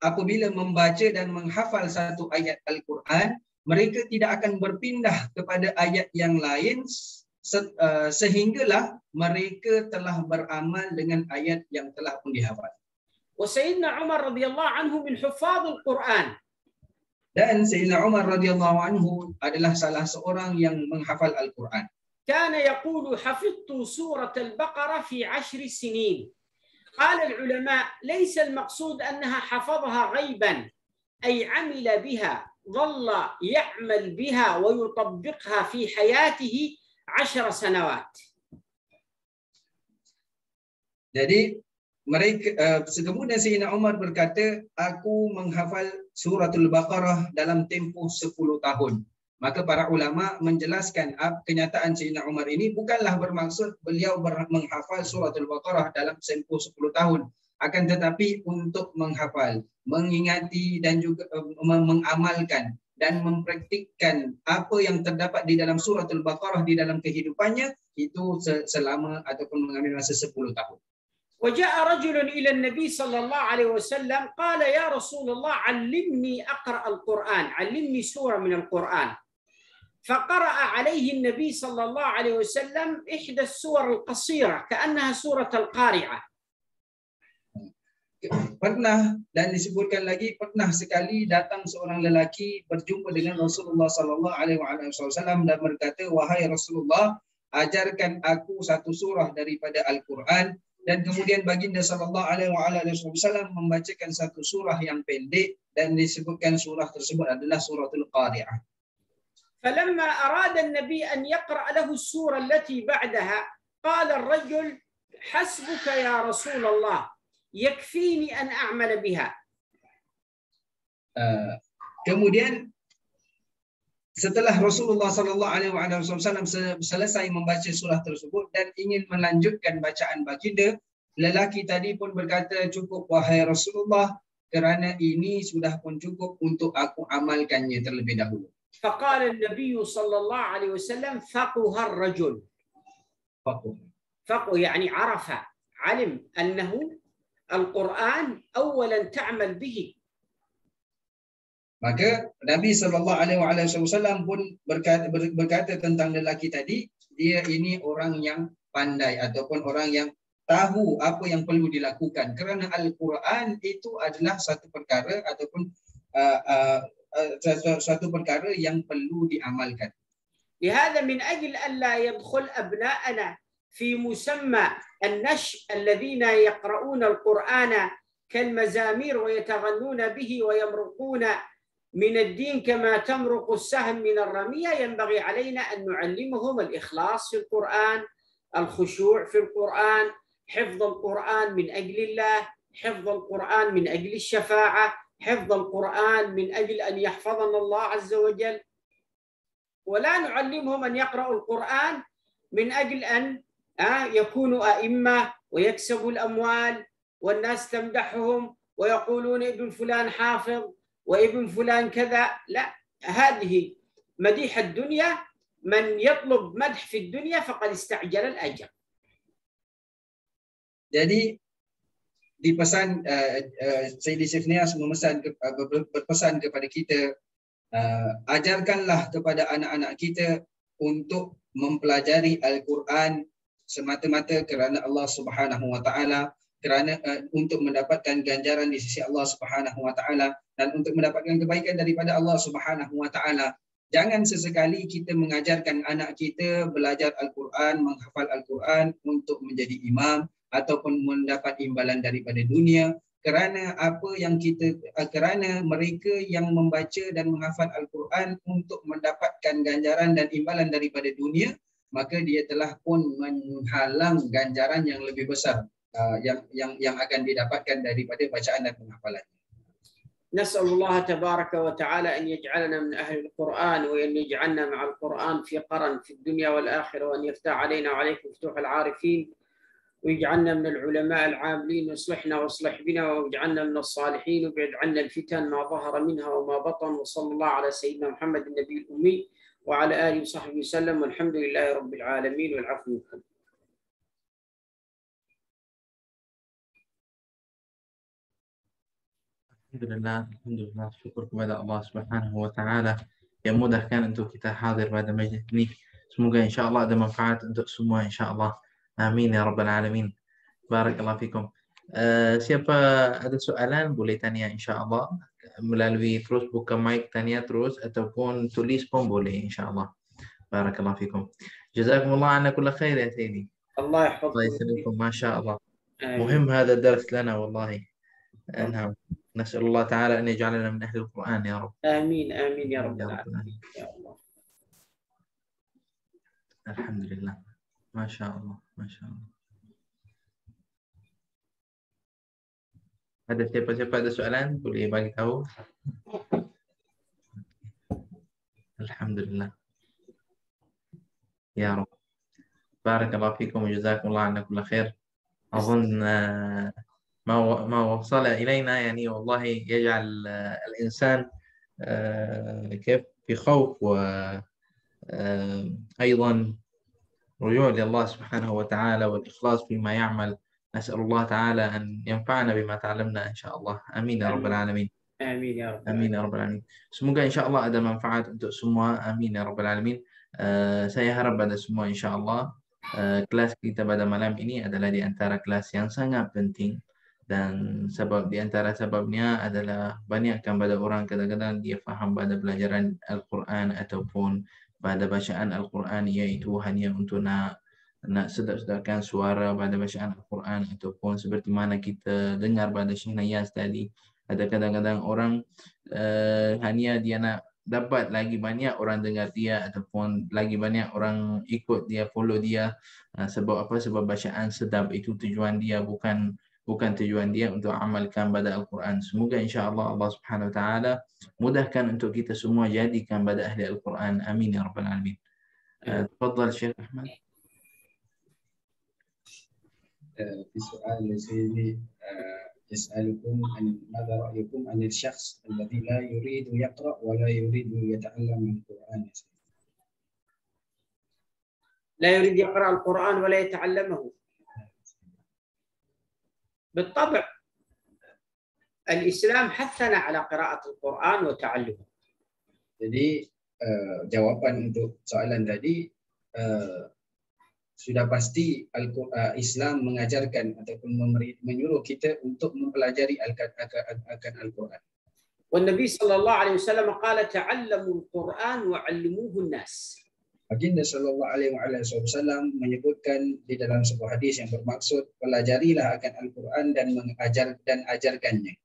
apabila membaca dan menghafal satu ayat Al-Quran, mereka tidak akan berpindah kepada ayat yang lain sehinggalah mereka telah beramal dengan ayat yang telah pun dihafal.
وسيدنا عمر رضي الله عنه من حفاظ القرآن.
Dan Sayyidina Umar radhiyallahu anhu adalah salah seorang yang menghafal Al-Quran.
كان يقول حفظت سورة البقرة في 10 سنين. قال العلماء ليس المقصود أنها حفظها غيبا، أي عمل بها، ظل يعمل بها ويطبقها في حياته 10 سنوات.
Jadi mereka kemudian Sayyidina Umar berkata, aku menghafal suratul Baqarah dalam tempoh 10 tahun. Maka para ulama menjelaskan kenyataan Sayyidina Umar ini bukanlah bermaksud beliau menghafal suratul Baqarah dalam tempoh 10 tahun. Akan tetapi untuk menghafal, mengingati dan juga mengamalkan dan mempraktikkan apa yang terdapat di dalam suratul Baqarah di dalam kehidupannya, itu selama ataupun mengambil masa 10 tahun.
وجاء رجل إلى النبي صلى الله عليه وسلم قال يا رسول الله علمني أقرأ القرآن، علمني سورة من القرآن. فقرأ عليه النبي صلى الله عليه وسلم إحدى السور القصيرة كأنها سورة القارعة.
Pernah, dan disebutkan lagi, pernah sekali datang seorang lelaki berjumpa dengan Rasulullah sallallahu alaihi wasallam dan berkata, wahai Rasulullah, ajarkan aku satu surah daripada Al-Quran. Dan kemudian baginda sallallahu alaihi wasallam membacakan satu surah yang pendek, dan disebutkan surah tersebut adalah suratul Qari'ah.
فلما أراد النبي أن يقرأ له السورة التي بعدها قال الرجل حسبك يا رسول الله يكفيني أن أعمل بها.
Kemudian setelah Rasulullah sallallahu alaihi wasallam selesai membaca surah tersebut dan ingin melanjutkan bacaan baginda, lelaki tadi pun berkata, cukup wahai Rasulullah, kerana ini sudah pun cukup untuk aku amalkannya terlebih dahulu.
فقال النبي صلى الله عليه وسلم فقه الرجل. فقه يعني عرف، علم أنه القرآن أولا تعمل به.
Maka Nabi sallallahu alaihi wasallam pun berkata tentang lelaki tadi, dia ini orang yang pandai ataupun orang yang tahu apa yang perlu dilakukan, kerana Al-Quran itu adalah satu perkara ataupun suatu perkara yang perlu diamalkan.
لهذا من أجل ألا يدخل أبناءنا في مسمى النشء الذين يقرؤون القرآن كالمزامير ويتغنون به ويمرقون من الدين كما تمرق السهم من الرمية، ينبغي علينا أن نعلمهم الإخلاص في القرآن، الخشوع في القرآن، حفظ القرآن من أجل الله، حفظ القرآن من أجل الشفاعة، حفظ القرآن من أجل أن يحفظنا الله عز وجل. ولا نعلمهم أن يقرأوا القرآن من أجل أن يكونوا أئمة ويكسبوا الأموال والناس تمدحهم ويقولون ابن فلان حافظ وابن فلان كذا. لا، هذه مديح الدنيا، من يطلب مدح في الدنيا فقد استعجل الأجر.
Jadi di pesan Sayyidi Syekh Nias berpesan kepada kita, ajarkanlah kepada anak-anak kita untuk mempelajari Al-Quran semata-mata kerana Allah Subhanahu wa taala, kerana untuk mendapatkan ganjaran di sisi Allah Subhanahu wa taala dan untuk mendapatkan kebaikan daripada Allah Subhanahu wa taala. Jangan sesekali kita mengajarkan anak kita belajar Al-Quran, menghafal Al-Quran untuk menjadi imam ataupun mendapat imbalan daripada dunia, kerana kerana mereka yang membaca dan menghafal Al-Quran untuk mendapatkan ganjaran dan imbalan daripada dunia, maka dia telah pun menghalang ganjaran yang lebih besar yang akan didapatkan daripada bacaan dan penghafalan.
نسأل الله تبارك وتعالى أن يجعلنا من أهل القرآن وأن يجعلنا مع القرآن في قرن في الدنيا والآخرة، وأن يفتح علينا وعليكم فتوح العارفين، ويجعلنا من العلماء العاملين، ويصلحنا واصلح بنا، ويجعلنا من الصالحين، ويبعد عنا الفتن ما ظهر منها وما بطن. وصلى الله على سيدنا محمد النبي الأمي وعلى آله وصحبه وسلم، والحمد لله رب العالمين، والعفو منكم.
Alhamdulillah, syukur kepada Allah Subhanahu wa taala yang mudahkan untuk kita hadir pada majlis ini. Semoga insya-Allah ada manfaat untuk semua insya-Allah. Amin ya rabbal alamin. Barakallahu fikum. Siapa ada soalan boleh tanya insya-Allah melalui terus buka mic tanya terus ataupun tulis pun boleh insya-Allah. Barakallahu fikum. Jazakumullah ala kulli khair ya sayyidi.
الله يحفظكم.
الله يسلمكم ما شاء الله. مهم هذا الدرس لنا والله. نعم. نسأل الله تعالى أن يجعلنا من أهل القرآن يا رب.
آمين آمين يا رب العالمين يا الله.
الحمد لله. ما شاء الله ما شاء الله. Ada siapa-siapa ada soalan boleh bagi tahu. Alhamdulillah. Ya Rabb. Barakallahu fikum wa jazakumullah ala kulli khair. أظن ما وصل إلينا يعني والله يجعل الإنسان كيف في خوف وأيضا رجوع لله سبحانه وتعالى والإخلاص فيما يعمل. نسأل الله تعالى أن ينفعنا بما تعلمنا إن شاء الله. آمين يا رب العالمين.
آمين يا رب.
آمين يا رب العالمين. Semoga insya-Allah ada manfaat untuk semua. Amin ya rabbal alamin. Saya harap pada semua insya-Allah kelas kita pada malam ini adalah di antara kelas yang sangat penting, dan sebab di antara sebabnya adalah banyakkan pada orang kadang-kadang dia faham pada pelajaran Al-Quran ataupun pada bacaan Al-Quran iaitu hanya untuk nak sedap-sedapkan suara pada bacaan Al-Quran, ataupun seperti mana kita dengar pada Syekh Niyas tadi, ada kadang-kadang orang hanya dia nak dapat lagi banyak orang dengar dia ataupun lagi banyak orang ikut dia, follow dia. Sebab apa? Sebab bacaan sedap itu tujuan dia, bukan bukan tujuan dia untuk amalkan pada Al-Quran. Semoga insya-Allah Allah Subhanahu wa taala mudahkan untuk kita semua jadikan pada ahli Al-Quran. Amin ya rabbal alamin. Tafadhal Syekh Ahmad.
في سؤال سيدي يسألكم عن ماذا رأيكم عن الشخص الذي لا يريد يقرأ ولا يريد يتعلم القرآن؟
لا يريد يقرأ القرآن ولا يتعلمه. بالطبع الإسلام حثنا على قراءة القرآن وتعلمه.
Jadi jawapan untuk soalan tadi sudah pasti Islam mengajarkan ataupun menyuruh kita untuk mempelajari akan Al-Quran.
والنبي صلى الله عليه وسلم قال تعلموا القرآن وعلموه الناس.
Baginda sallallahu alaihi wasallam menyebutkan di dalam sebuah hadis yang bermaksud pelajarilah akan Al-Quran dan ajarkannya.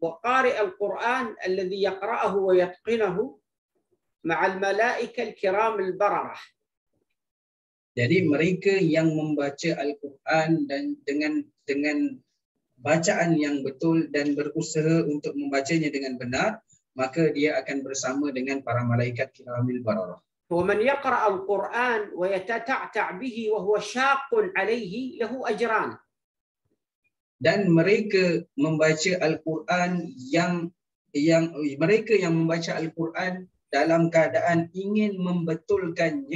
وقارئ القرآن الذي يقرأه ويتقنه مع الملائكة الكرام البررة.
Jadi mereka yang membaca Al-Quran dan dengan bacaan yang betul dan berusaha untuk membacanya dengan benar, maka dia akan bersama dengan para malaikat kiramil bararah.
ومن يقرأ القرآن ويتتعتع به وهو شاق عليه له أجران.
Dan mereka membaca Al-Quran mereka yang membaca Al-Quran dalam keadaan ingin membetulkan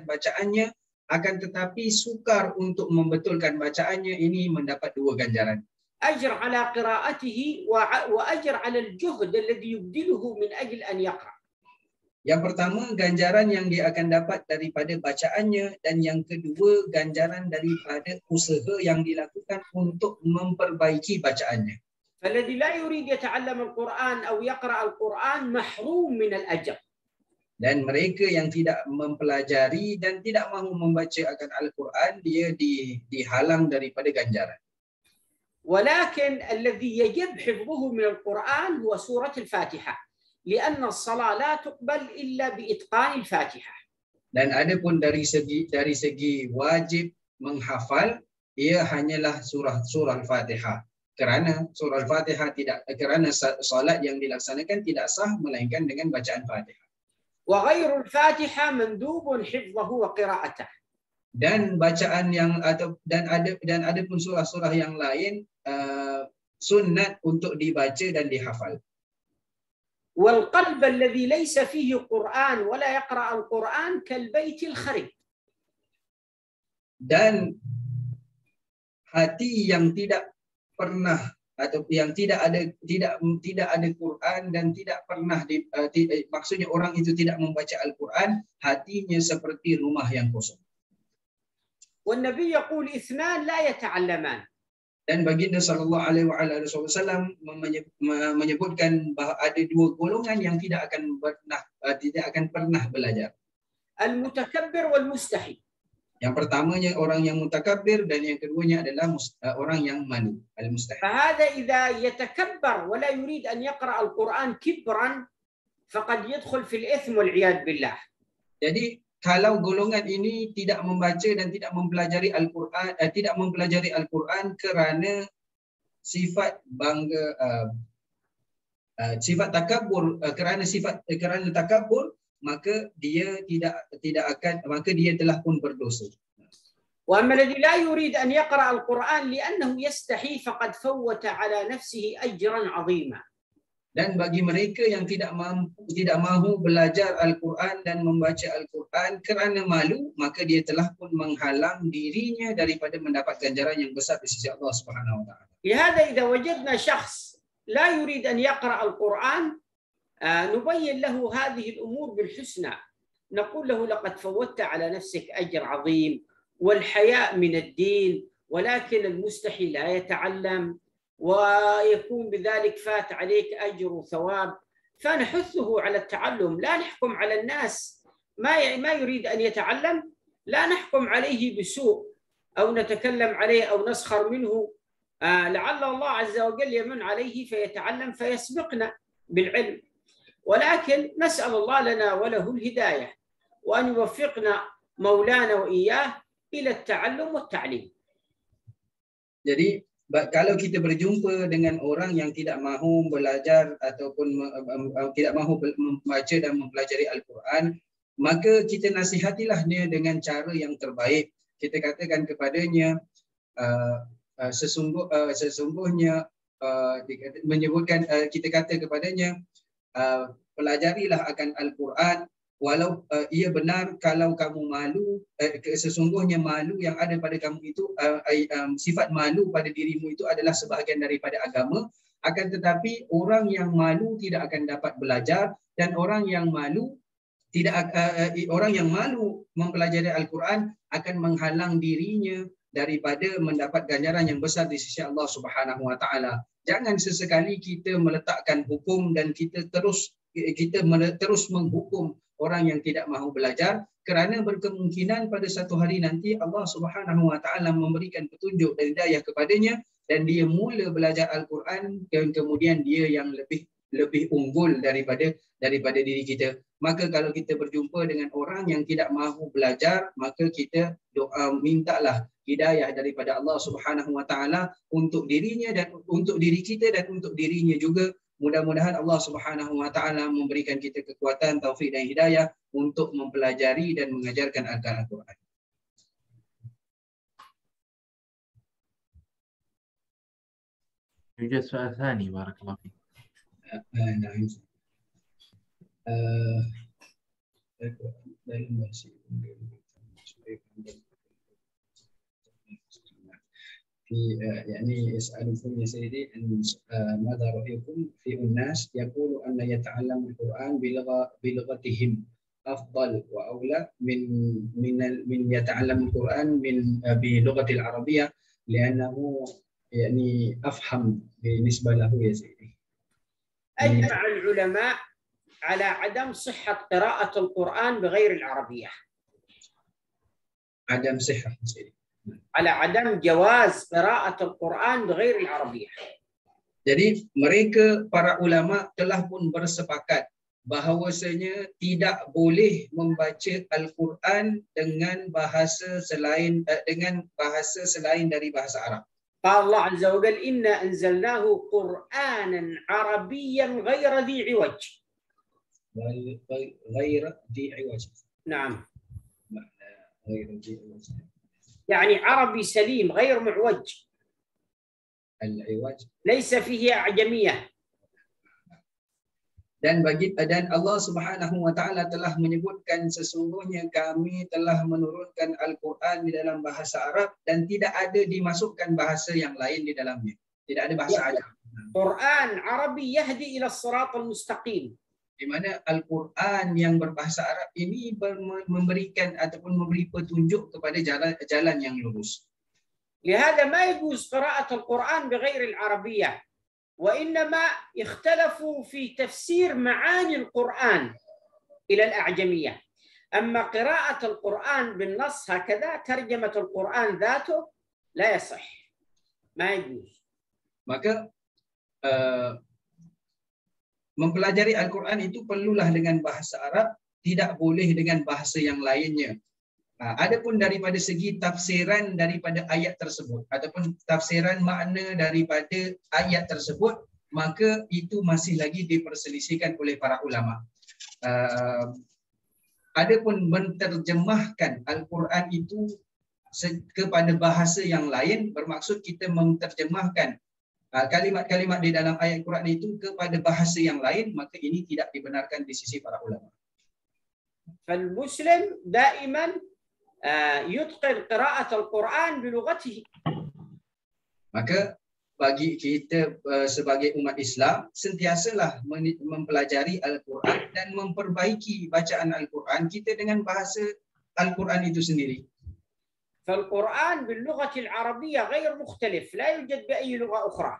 bacaannya, akan tetapi sukar untuk membetulkan bacaannya, ini mendapat 2 ganjaran.
أجر على قراءته وأجر على الجهد الذي يبذله من أجل أن يقرأ.
Yang pertama, ganjaran yang dia akan dapat daripada bacaannya, dan yang kedua, ganjaran daripada usaha yang dilakukan untuk memperbaiki bacaannya.
فالذي لا يريد يتعلم القرآن أو يقرأ القرآن محروم من الأجر.
Dan mereka yang tidak mempelajari dan tidak mahu membaca akan Al-Quran, dia dihalang daripada ganjaran.
ولكن الذي يجب حفظه من القرآن هو سورة الفاتحة، لأن الصلاة لا تقبل إلا بإتقان الفاتحة. Dan
adapun dari segi wajib menghafal, ia hanyalah surah Al-Fatihah. Kerana surah Al-Fatihah kerana salat yang dilaksanakan tidak sah melainkan dengan bacaan Fatihah.
وغير الفاتحة مندوب حفظه وقراءته.
Dan bacaan dan adapun surah-surah yang lain sunnat untuk dibaca dan dihafal.
والقلب الذي ليس فيه قرآن ولا يقرأ القرآن كالبيت الخرب.
Dan hati yang tidak pernah atau yang tidak ada Quran dan tidak pernah maksudnya orang itu tidak membaca Al-Quran, hatinya seperti rumah yang kosong.
والنبي يقول اثنان لا يتعلمان.
Dan baginda sallallahu alaihi wasallam menyebutkan bahawa ada 2 golongan yang tidak akan pernah belajar.
المتكبر والمستحي.
Yang pertamanya orang yang mutakabbir, dan yang keduanya adalah orang yang malu, al-mustahi.
فهذا إذا يتكبر ولا يريد أن يقرأ القرآن كبرا فقد يدخل في الإثم والعياذ بالله.
Jadi kalau golongan ini tidak membaca dan tidak mempelajari Al-Quran kerana sifat bangga, sifat takabur, kerana takabur, maka dia maka dia telah pun berdosa.
وأما الذي لا يريد أن يقرأ القرآن لأنه يستحي فقد فوت على نفسه أجرا عظيما.
Dan bagi mereka yang tidak mahu belajar Al-Quran dan membaca Al-Quran kerana malu, maka dia telah pun menghalang dirinya daripada mendapat ganjaran yang besar di sisi Allah Subhanahu wa taala.
لهذا إذا وجدنا شخص لا يريد أن يقرأ القرآن نبين له هذه الأمور بالحسنى، نقول له لقد فوتت على نفسك أجر عظيم والحياء من الدين، ولكن المستحي لا يتعلم ويكون بذلك فات عليك أجر وثواب، فنحثه على التعلم. لا نحكم على الناس ما يريد أن يتعلم، لا نحكم عليه بسوء أو نتكلم عليه أو نسخر منه، لعل الله عز وجل يمن عليه فيتعلم فيسبقنا بالعلم، ولكن نسأل الله لنا وله الهداية وأن يوفقنا مولانا وإياه إلى التعلم والتعليم.
Jadi kalau kita berjumpa dengan orang yang tidak mahu belajar ataupun tidak mahu membaca dan mempelajari Al-Quran, maka kita nasihatilah dia dengan cara yang terbaik. Kita katakan kepadanya, sesungguhnya menyebutkan, kita kata kepadanya, pelajarilah akan Al-Quran, walau ia benar kalau kamu malu, sesungguhnya malu yang ada pada kamu itu, sifat malu pada dirimu itu adalah sebahagian daripada agama. Akan tetapi orang yang malu tidak akan dapat belajar, dan orang yang malu mempelajari Al-Quran akan menghalang dirinya daripada mendapat ganjaran yang besar di sisi Allah Subhanahu Wa Taala. Jangan sesekali kita meletakkan hukum dan kita terus menghukum orang yang tidak mahu belajar, kerana berkemungkinan pada satu hari nanti Allah Subhanahu Wa Taala memberikan petunjuk dan hidayah kepadanya, dan dia mula belajar Al-Quran, dan kemudian dia yang lebih unggul daripada diri kita. Maka kalau kita berjumpa dengan orang yang tidak mahu belajar, maka kita doa, mintalah hidayah daripada Allah Subhanahu Wa Taala untuk dirinya dan untuk diri kita dan untuk dirinya juga. Mudah-mudahan Allah Subhanahu Wa Taala memberikan kita kekuatan, taufik dan hidayah untuk mempelajari dan mengajarkan Al-Quran.
يوجد سؤال ثاني بارك الله فيك.
نعم. يعني يسألكم يا سيدي ماذا رأيكم في الناس يقول أن يتعلم القرآن بلغتهم أفضل وأولى من يتعلم القرآن بلغة العربية لأنه يعني أفهم بالنسبة له يا سيدي.
أجمع العلماء على عدم صحة قراءة القرآن بغير العربية.
عدم صحة سيدي.
على عدم جواز قراءة القرآن بغير العربية.
Jadi mereka para ulama telah pun bersepakat bahawasanya tidak boleh membaca Al-Quran dengan bahasa selain dari bahasa Arab.
قال الله عز وجل إنا أنزلناه قرآنا عربيا غير ذي عوج.
غير ذي عوج.
نعم.
غير ذي عوج.
يعني عربي سليم غير معوج.
العوج
ليس فيه أعجمية.
Dan Allah Subhanahu Wa Taala telah menyebutkan sesungguhnya kami telah menurunkan Al-Quran di dalam bahasa Arab dan tidak ada dimasukkan bahasa yang lain di dalamnya. Tidak ada bahasa Arab.
Quran Arabi yahdi ila as-siratal mustaqim.
Di mana Al-Quran yang berbahasa Arab ini memberikan ataupun memberi petunjuk kepada jalan yang lurus.
لهذا ما يجوز قراءة القرآن بغير العربية، وإنما اختلفوا في تفسير معاني القرآن إلى الأعجمية. أما قراءة القرآن بالنص هكذا ترجمة القرآن ذاته لا يصح، ما يجوز.
Maka mempelajari Al-Quran itu perlulah dengan bahasa Arab, tidak boleh dengan bahasa yang lainnya. Adapun daripada segi tafsiran daripada ayat tersebut ataupun tafsiran makna daripada ayat tersebut, maka itu masih lagi diperselisihkan oleh para ulama. Adapun menterjemahkan Al-Quran itu kepada bahasa yang lain, bermaksud kita menterjemahkan kalimat-kalimat di dalam ayat Quran itu kepada bahasa yang lain, maka ini tidak dibenarkan di sisi para ulama.
فالمسلم دائما يتقن قراءة القرآن بلغته.
Maka bagi kita sebagai umat Islam, sentiasalah mempelajari Al-Quran dan memperbaiki bacaan Al-Quran kita dengan bahasa Al-Quran itu sendiri.
فالقرآن باللغة العربية غير مختلف، لا يوجد بأي لغة أخرى.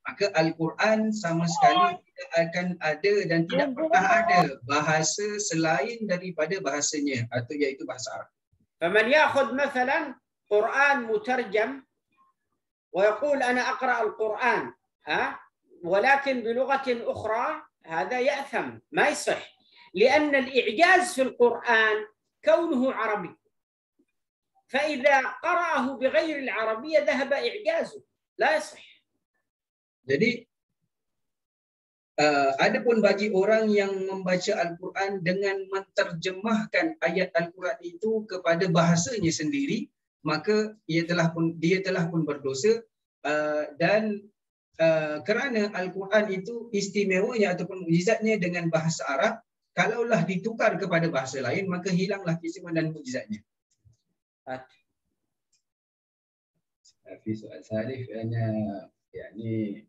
Maka Al-Quran sama sekali tidak akan ada dan tidak pernah ada bahasa selain daripada bahasanya, atau iaitu bahasa Arab.
فمن يأخذ مثلا قرآن مترجم ويقول أنا أقرأ القرآن ولكن بلغة أخرى، هذا يأثم، ما يصح، لأن الإعجاز في القرآن كونه عربي. فإذا قرأه بغير العربية ذهب إعجازه لا يصح.
Jadi adapun bagi orang yang membaca Al-Quran dengan menterjemahkan ayat Al-Quran itu kepada bahasanya sendiri, maka dia telah pun berdosa, dan kerana Al-Quran itu istimewanya ataupun mukjizatnya dengan bahasa Arab, kalaulah ditukar kepada bahasa lain maka hilanglah keistimewaan dan mukjizatnya. في سؤال ثالث أنا يعني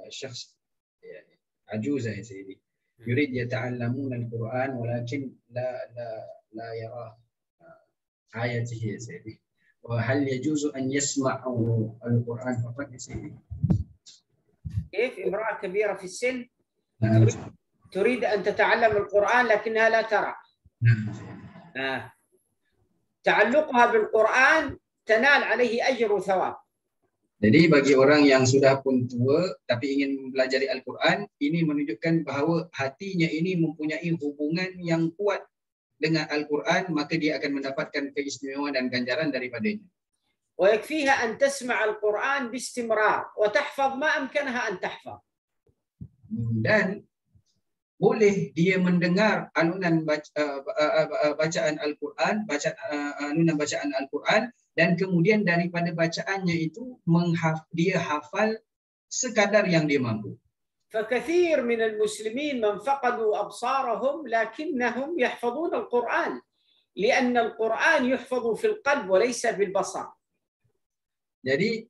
شخص يعني عجوزة يا سيدي يريد يتعلمون القرآن ولكن لا يرى آياته يا سيدي، وهل يجوز أن يسمعوا القرآن فقط يا سيدي؟
كيف امرأة كبيرة في السن
نعم.
تريد أن تتعلم القرآن لكنها لا ترى.
نعم.
تعلقها بالقرآن تنال عليه أجر وثواب.
Jadi bagi orang yang sudah pun tua tapi ingin mempelajari Al-Quran, ini menunjukkan bahawa hatinya ini mempunyai hubungan yang kuat dengan Al-Quran, maka dia akan mendapatkan keistimewaan dan ganjaran daripadanya.
ويكفيها أن تسمع القرآن باستمرار وتحفظ ما أمكنها أن تحفظ.
Dan boleh dia mendengar alunan bacaan Al-Quran, alunan bacaan Al-Quran, dan kemudian daripada bacaannya itu dia hafal sekadar yang dia mampu.
فكثير من المسلمين من فقدوا أبصارهم لكنهم يحفظون القرآن لأن القرآن يحفظ في القلب وليس في البصر.
Jadi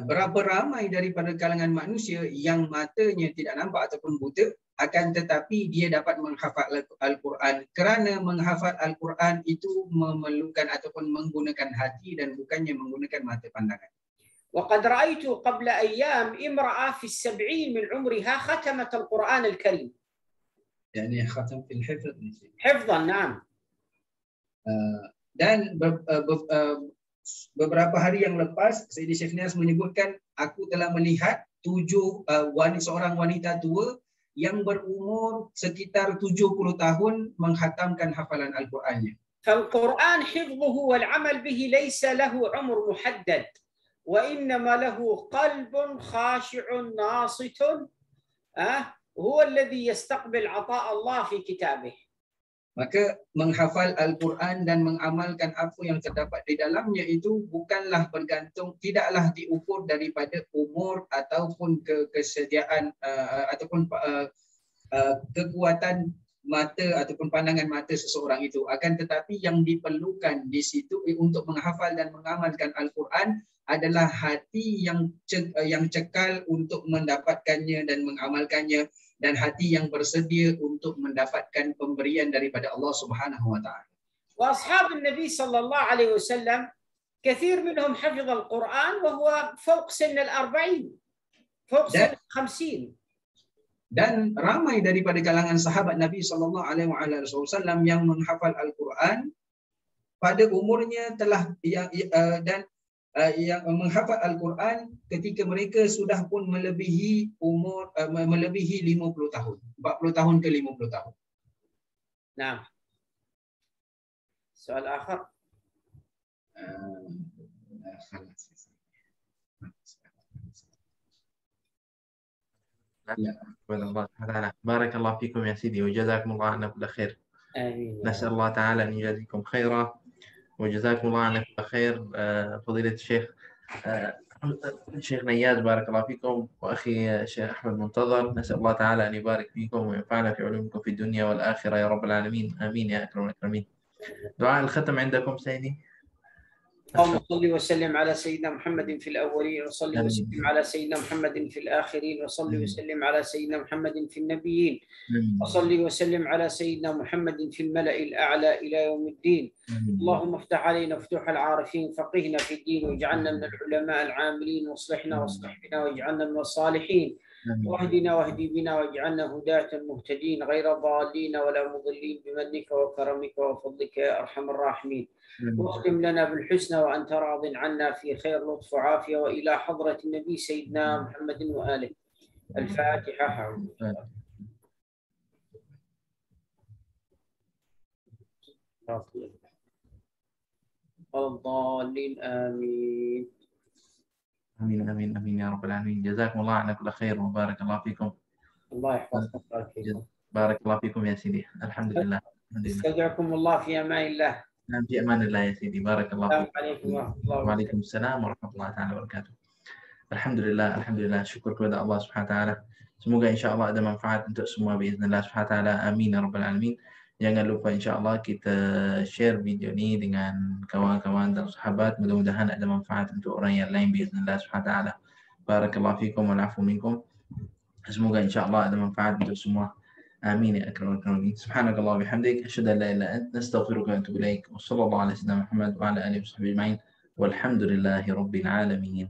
berapa ramai daripada kalangan manusia yang matanya tidak nampak ataupun buta, akan tetapi dia dapat menghafal Al-Quran, kerana menghafal Al-Quran itu memerlukan ataupun menggunakan hati dan bukannya menggunakan mata pandangan.
وقد رأيت قبل أيام امرأة في 70 من عمرها ختمت القرآن الكريم.
يعني ختم في الحفظ.
حفظا نعم.
Dan beberapa hari yang lepas Sayyidi Syekh Nias menyebutkan, aku telah melihat seorang wanita tua yang berumur sekitar 70 tahun menghatamkan hafalan Al-Qurannya.
فالقرآن حفظه والعمل به ليس له عمر محدد وإنما له قلب خاشع ناصت هو الذي يستقبل عطاء الله في كتابه.
Maka menghafal Al-Quran dan mengamalkan apa yang terdapat di dalamnya itu bukanlah bergantung, tidaklah diukur daripada umur ataupun kesediaan ataupun kekuatan mata ataupun pandangan mata seseorang itu. Akan tetapi yang diperlukan di situ untuk menghafal dan mengamalkan Al-Quran adalah hati yang cekal untuk mendapatkannya dan mengamalkannya, dan hati yang bersedia untuk mendapatkan pemberian daripada Allah Subhanahu wa taala.
واصحاب النبي صلى الله عليه وسلم كثير منهم حفظ القرآن وهو فوق سن 40 فوق سن 50.
Dan ramai daripada kalangan sahabat Nabi sallallahu alaihi wasallam yang menghafal Al-Quran pada umurnya telah yang menghafal Al-Quran ketika mereka sudah pun melebihi umur melebihi 50 tahun, 40 tahun ke 50 tahun.
Nah. Soal akhir.
بارك الله فيكم يا سيدي وجزاكم الله عنا كل خير.
آمين.
نسأل الله تعالى أن يجازيكم خيرا وجزاكم الله عنا كل خير. فضيلة الشيخ نياز بارك الله فيكم، وأخي الشيخ أحمد منتظر، نسأل الله تعالى أن يبارك فيكم وينفعنا في علومكم في الدنيا والآخرة يا رب العالمين، آمين يا أكرم الأكرمين. دعاء الختم عندكم سيدي.
اللهم صل وسلم على سيدنا محمد في الأولين وصل وسلم على سيدنا محمد في الآخرين وصل وسلم على سيدنا محمد في النبيين وصل وسلم على سيدنا محمد في الملأ الأعلى إلى يوم الدين. اللهم افتح علينا فتوح العارفين، فقهنا في الدين واجعلنا من العلماء العاملين، واصلحنا واصلح بنا واجعلنا من الصالحين، واهدنا واهدي بنا واجعلنا هداة مهتدين غير ضالين ولا مضلين بمنك وكرمك وفضلك يا أرحم الراحمين. واختم لنا بالحسنى وأنت راض عنا في خير لطف وعافية، وإلى حضرة النبي سيدنا محمد وآله. الفاتحة. ولا الضالين آمين.
آمين آمين آمين يا رب العالمين. جزاكم الله عنا كل خير وبارك الله فيكم.
الله يحفظكم ويبارك فيكم.
بارك الله فيكم يا سيدي. الحمد لله. الحمد لله.
استودعكم الله في أمان الله.
نعم في أمان الله يا سيدي. بارك الله
السلام
فيك.
عليكم ورحمة الله وبركاته.
وعليكم السلام ورحمة الله تعالى وبركاته. Alhamdulillah. Syukur kepada Allah Subhanahu Wa Taala. Semoga insya Allah ada manfaat untuk semua biiznillah Subhanahu Wa Taala. Amin ya rabbal alamin. Jangan lupa insya Allah kita share video ini dengan kawan-kawan dan sahabat. Mudah-mudahan ada manfaat untuk orang yang lain biiznillah Subhanahu Wa Taala. Barakallahu fikum wa afu minkum. Semoga insya Allah ada manfaat untuk semua. Amin ya akramul akramin. Subhanakallah wa bihamdik. Asyhadu an la ilaha illa anta astaghfiruka wa atubu ilaik. Wassallallahu ala sayyidina Muhammad wa ala alihi washabbihi ajma'in. Walhamdulillahi rabbil alamin.